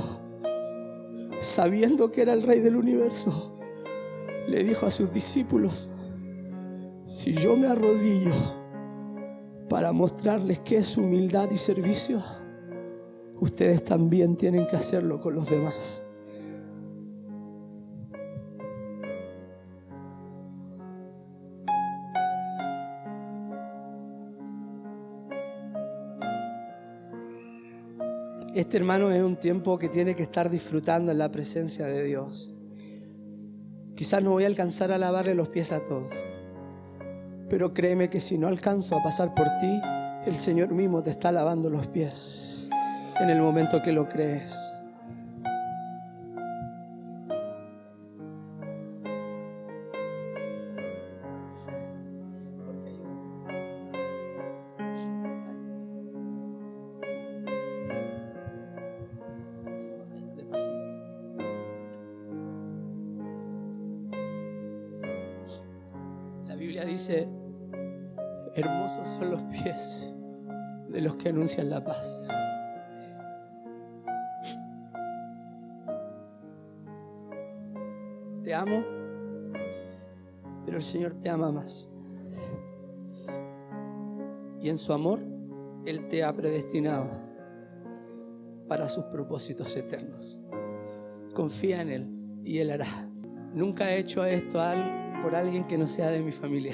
sabiendo que era el Rey del universo, le dijo a sus discípulos, si yo me arrodillo para mostrarles qué es humildad y servicio, ustedes también tienen que hacerlo con los demás. Este, hermano, es un tiempo que tiene que estar disfrutando en la presencia de Dios. Quizás no voy a alcanzar a lavarle los pies a todos, pero créeme que si no alcanzo a pasar por ti, el Señor mismo te está lavando los pies en el momento que lo crees. La Biblia dice, hermosos son los pies de los que anuncian la paz. Te amo, pero el Señor te ama más. Y en su amor, Él te ha predestinado para sus propósitos eternos. Confía en Él y Él hará. Nunca he hecho esto por alguien que no sea de mi familia.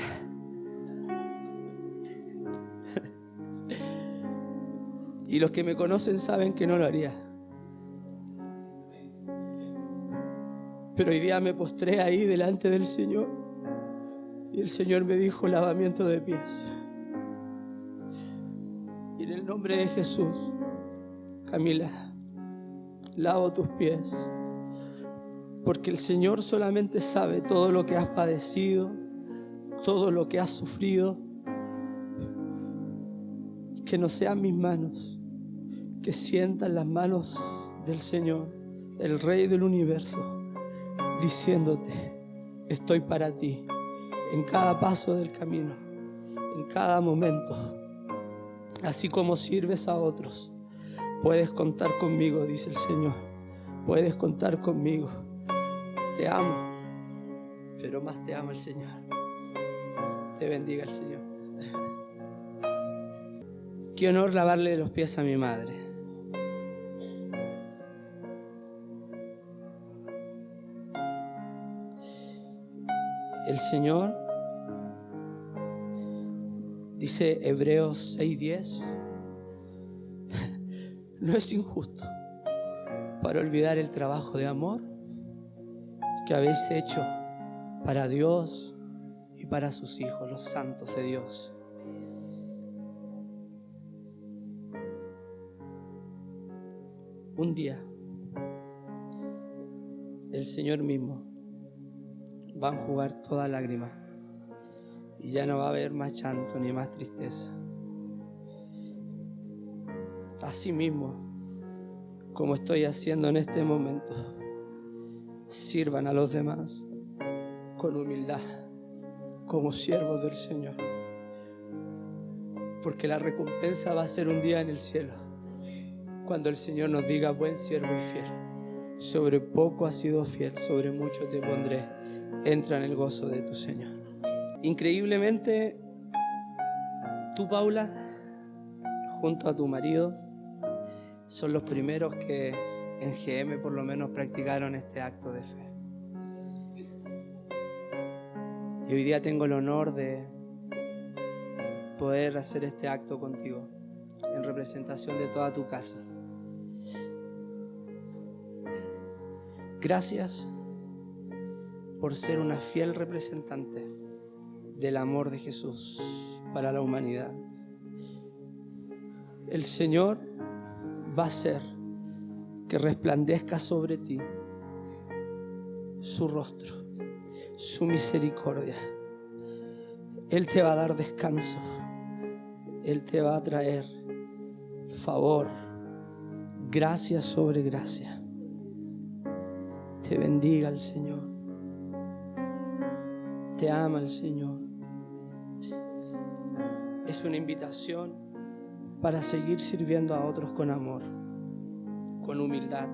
Y los que me conocen saben que no lo haría. Pero hoy día me postré ahí delante del Señor y el Señor me dijo lavamiento de pies. Y en el nombre de Jesús, Camila, lavo tus pies, porque el Señor solamente sabe todo lo que has padecido, todo lo que has sufrido. Que no sean mis manos, que sientan las manos del Señor, el Rey del universo, diciéndote: estoy para ti en cada paso del camino, en cada momento. Así como sirves a otros, puedes contar conmigo, dice el Señor. Puedes contar conmigo. Te amo, pero más te ama el Señor. Te bendiga el Señor. Qué honor lavarle los pies a mi madre. El Señor, dice Hebreos 6:10, no es injusto para olvidar el trabajo de amor que habéis hecho para Dios y para sus hijos, los santos de Dios. Un día, el Señor mismo va a enjugar toda lágrima y ya no va a haber más llanto ni más tristeza. Así mismo, como estoy haciendo en este momento, sirvan a los demás con humildad, como siervos del Señor, porque la recompensa va a ser un día en el cielo, cuando el Señor nos diga: buen siervo y fiel, sobre poco has sido fiel, sobre mucho te pondré, entra en el gozo de tu Señor. Increíblemente, tú, Paula, junto a tu marido, son los primeros que en GM por lo menos practicaron este acto de fe. Y hoy día tengo el honor de poder hacer este acto contigo, en representación de toda tu casa. Gracias por ser una fiel representante del amor de Jesús para la humanidad. El Señor va a hacer que resplandezca sobre ti su rostro, su misericordia. Él te va a dar descanso. Él te va a traer favor, gracia sobre gracia. Te bendiga el Señor. Te ama el Señor. Es una invitación para seguir sirviendo a otros con amor, con humildad,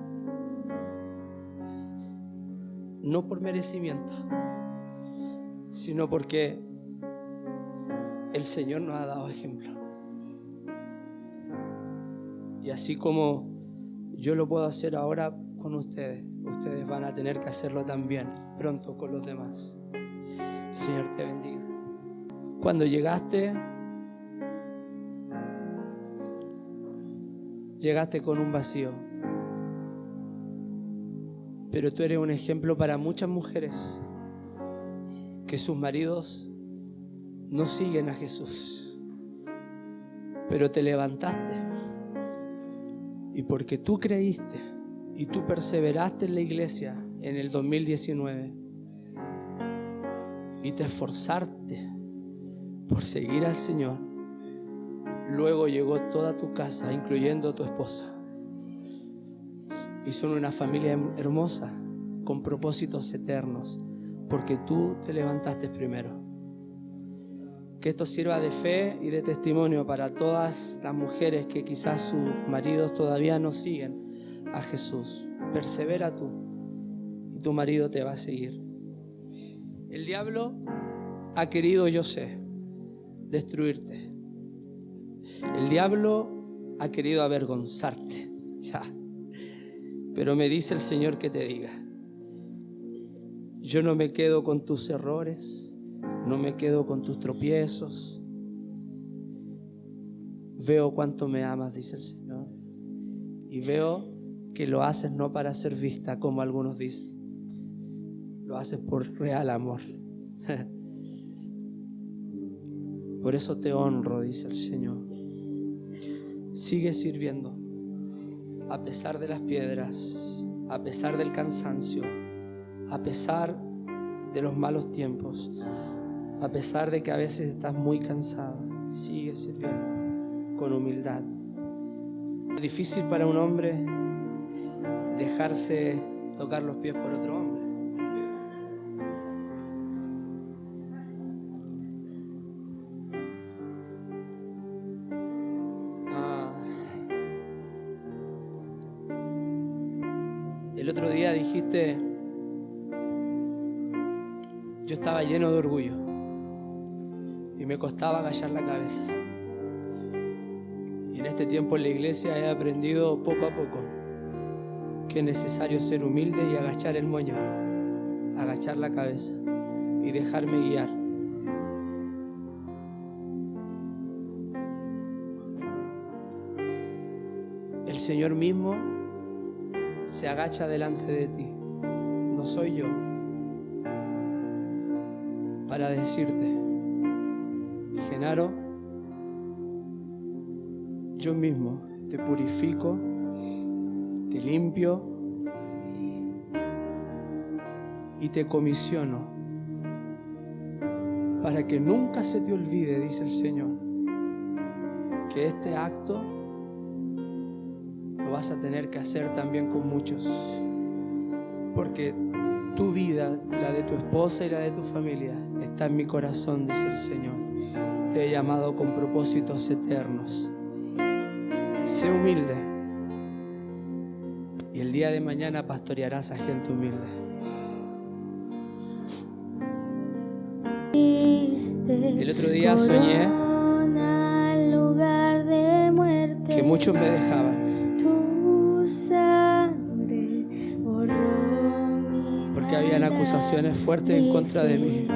no por merecimiento, sino porque el Señor nos ha dado ejemplo. Y así como yo lo puedo hacer ahora con ustedes, ustedes van a tener que hacerlo también pronto con los demás. Señor, te bendiga. Cuando llegaste con un vacío, pero tú eres un ejemplo para muchas mujeres que sus maridos no siguen a Jesús, pero te levantaste, y porque tú creíste y tú perseveraste en la iglesia en el 2019 y te esforzaste por seguir al Señor, luego llegó toda tu casa, incluyendo tu esposa, y son una familia hermosa con propósitos eternos, porque tú te levantaste primero. Que esto sirva de fe y de testimonio para todas las mujeres que quizás sus maridos todavía no siguen a Jesús. Persevera tú y tu marido te va a seguir. El diablo ha querido, yo sé, destruirte. El diablo ha querido avergonzarte. Ya. Pero me dice el Señor que te diga: yo no me quedo con tus errores, no me quedo con tus tropiezos. Veo cuánto me amas, dice el Señor, y veo que lo haces no para ser vista, como algunos dicen, lo haces por real amor. Por eso te honro, dice el Señor. Sigue sirviendo, a pesar de las piedras, a pesar del cansancio, a pesar de los malos tiempos, a pesar de que a veces estás muy cansado. Sigue sirviendo con humildad. Es difícil para un hombre dejarse tocar los pies por otro hombre. El otro día dijiste, yo estaba lleno de orgullo y me costaba agachar la cabeza. Y en este tiempo en la iglesia he aprendido poco a poco que es necesario ser humilde y agachar el moño, agachar la cabeza y dejarme guiar. El Señor mismo se agacha delante de ti. No soy yo para decirte, Genaro, yo mismo te purifico, te limpio y te comisiono para que nunca se te olvide, dice el Señor, que este acto lo vas a tener que hacer también con muchos, porque tu vida, la de tu esposa y la de tu familia, está en mi corazón, dice el Señor. Te he llamado con propósitos eternos. Sé humilde y el día de mañana pastorearás a gente humilde. El otro día soñé que muchos me dejaban porque habían acusaciones fuertes en contra de mí.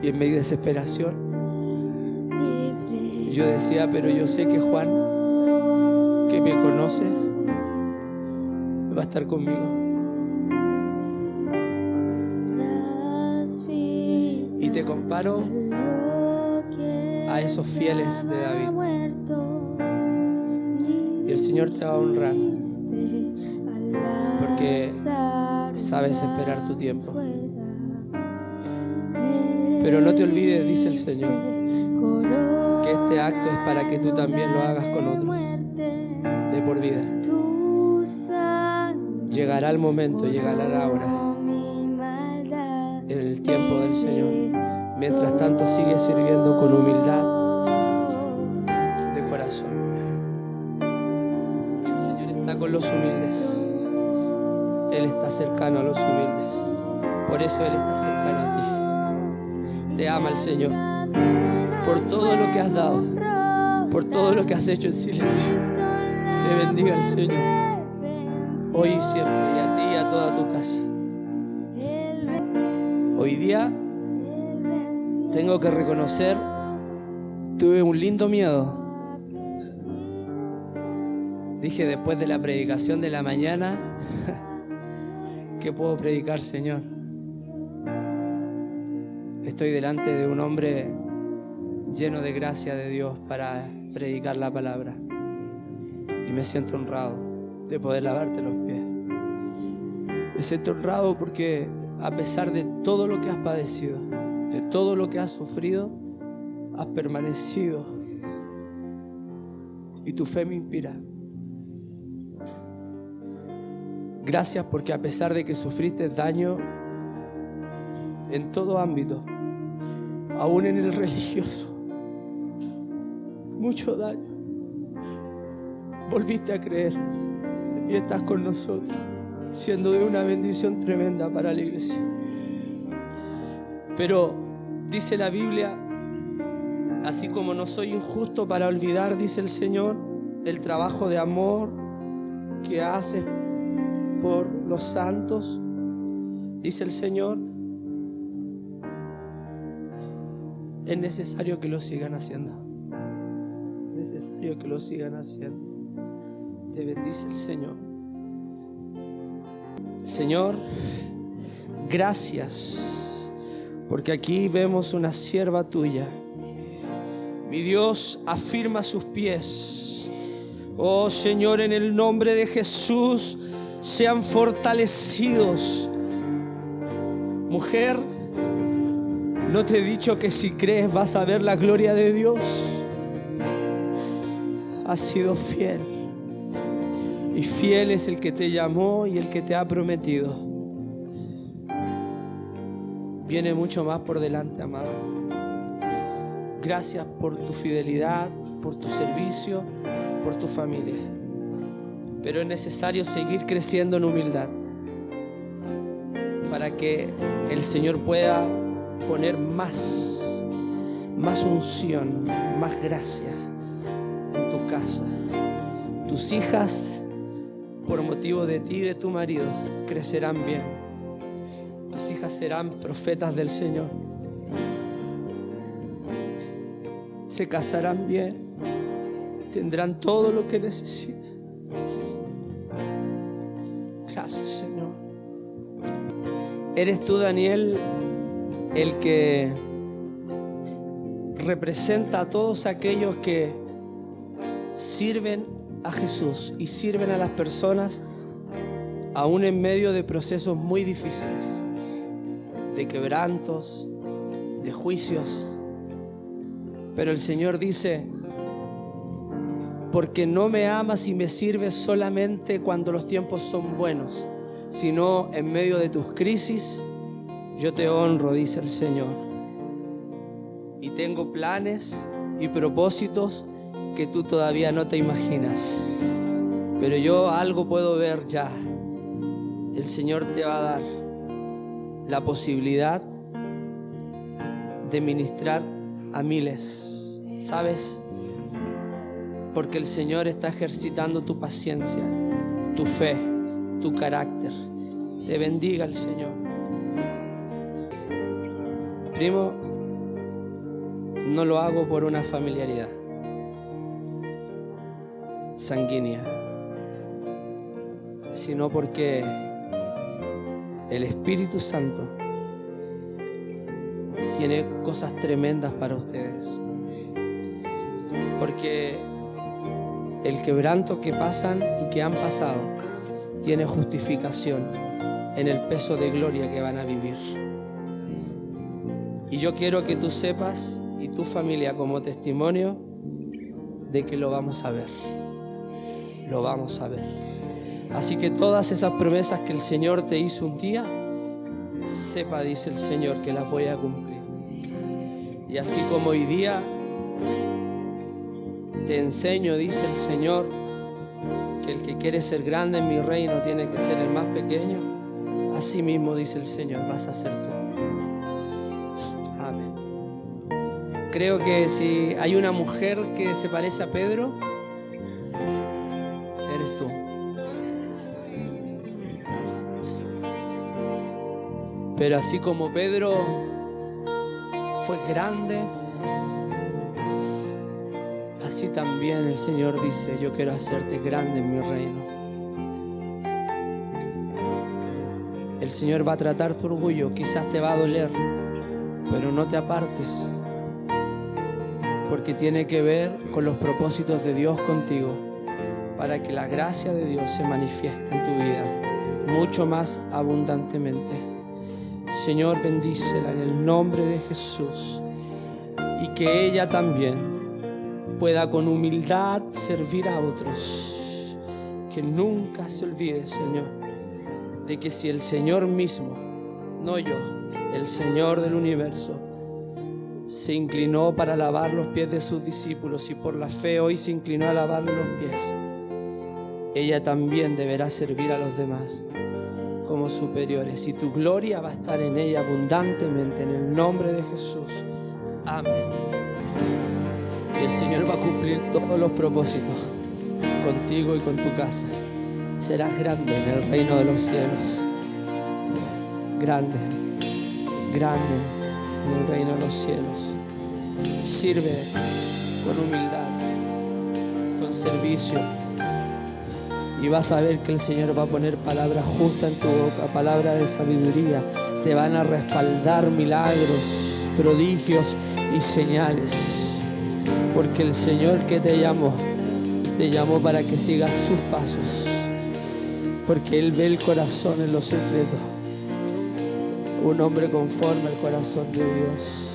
Y en mi desesperación yo decía, pero yo sé que Juan, que me conoce, va a estar conmigo. Y te comparo a esos fieles de David. Y el Señor te va a honrar porque sabes esperar tu tiempo. Pero no te olvides, dice el Señor, que este acto es para que tú también lo hagas con otros de por vida. Llegará el momento, llegará la hora, en el tiempo del Señor. Mientras tanto, sigue sirviendo con humildad de corazón. El Señor está con los humildes. Él está cercano a los humildes. Por eso Él está cercano a ti. Te ama el Señor por todo lo que has dado, por todo lo que has hecho en silencio. Te bendiga el Señor hoy y siempre, y a ti y a toda tu casa. Hoy día tengo que reconocer, tuve un lindo miedo. Dije después de la predicación de la mañana, ¿qué puedo predicar, Señor? Estoy delante de un hombre lleno de gracia de Dios para predicar la palabra. Y me siento honrado de poder lavarte los pies. Me siento honrado porque a pesar de todo lo que has padecido, de todo lo que has sufrido, has permanecido. Y tu fe me inspira. Gracias porque a pesar de que sufriste daño en todo ámbito, aún en el religioso, mucho daño, volviste a creer y estás con nosotros, siendo de una bendición tremenda para la iglesia. Pero dice la Biblia, así como no soy injusto para olvidar, dice el Señor, el trabajo de amor que haces por los santos, dice el Señor, es necesario que lo sigan haciendo. Es necesario que lo sigan haciendo. Te bendice el Señor. Señor, gracias, porque aquí vemos una sierva tuya. Mi Dios, afirma sus pies. Oh Señor, en el nombre de Jesús, sean fortalecidos. Mujer, ¿no te he dicho que si crees vas a ver la gloria de Dios? Has sido fiel. Y fiel es el que te llamó y el que te ha prometido. Viene mucho más por delante, amado. Gracias por tu fidelidad, por tu servicio, por tu familia. Pero es necesario seguir creciendo en humildad para que el Señor pueda poner más unción, más gracia en tu casa. Tus hijas, por motivo de ti y de tu marido, crecerán bien. Tus hijas serán profetas del Señor. Se casarán bien. Tendrán todo lo que necesitan. Gracias, Señor. ¿Eres tú, Daniel, el que representa a todos aquellos que sirven a Jesús y sirven a las personas aún en medio de procesos muy difíciles, de quebrantos, de juicios? Pero el Señor dice: porque no me amas y me sirves solamente cuando los tiempos son buenos, sino en medio de tus crisis, yo te honro, dice el Señor. Y tengo planes y propósitos que tú todavía no te imaginas. Pero yo algo puedo ver ya. El Señor te va a dar la posibilidad de ministrar a miles. ¿Sabes? Porque el Señor está ejercitando tu paciencia, tu fe, tu carácter. Te bendiga el Señor. Primo, no lo hago por una familiaridad sanguínea, sino porque el Espíritu Santo tiene cosas tremendas para ustedes. Porque el quebranto que pasan y que han pasado tiene justificación en el peso de gloria que van a vivir. Y yo quiero que tú sepas, y tu familia como testimonio, de que lo vamos a ver. Lo vamos a ver. Así que todas esas promesas que el Señor te hizo un día, sepa, dice el Señor, que las voy a cumplir. Y así como hoy día te enseño, dice el Señor, que el que quiere ser grande en mi reino tiene que ser el más pequeño, así mismo, dice el Señor, vas a ser tú. Amén. Creo que si hay una mujer que se parece a Pedro, eres tú. Pero así como Pedro fue grande, así también el Señor dice: yo quiero hacerte grande en mi reino. El Señor va a tratar tu orgullo, quizás te va a doler, pero no te apartes, porque tiene que ver con los propósitos de Dios contigo, para que la gracia de Dios se manifieste en tu vida mucho más abundantemente. Señor, bendícela en el nombre de Jesús, y que ella también pueda con humildad servir a otros. Que nunca se olvide, Señor, de que si el Señor mismo, no yo, el Señor del universo, se inclinó para lavar los pies de sus discípulos y por la fe hoy se inclinó a lavarle los pies, ella también deberá servir a los demás como superiores, y tu gloria va a estar en ella abundantemente, en el nombre de Jesús. Amén. Y el Señor va a cumplir todos los propósitos contigo y con tu casa. Serás grande en el reino de los cielos. Grande, grande en el reino de los cielos. Sirve con humildad, con servicio, Y vas a ver que el Señor va a poner palabras justas en tu boca, palabras de sabiduría. Te van a respaldar milagros, prodigios y señales. Porque el Señor que te llamó para que sigas sus pasos. Porque Él ve el corazón en lo secreto. Un hombre conforme al corazón de Dios.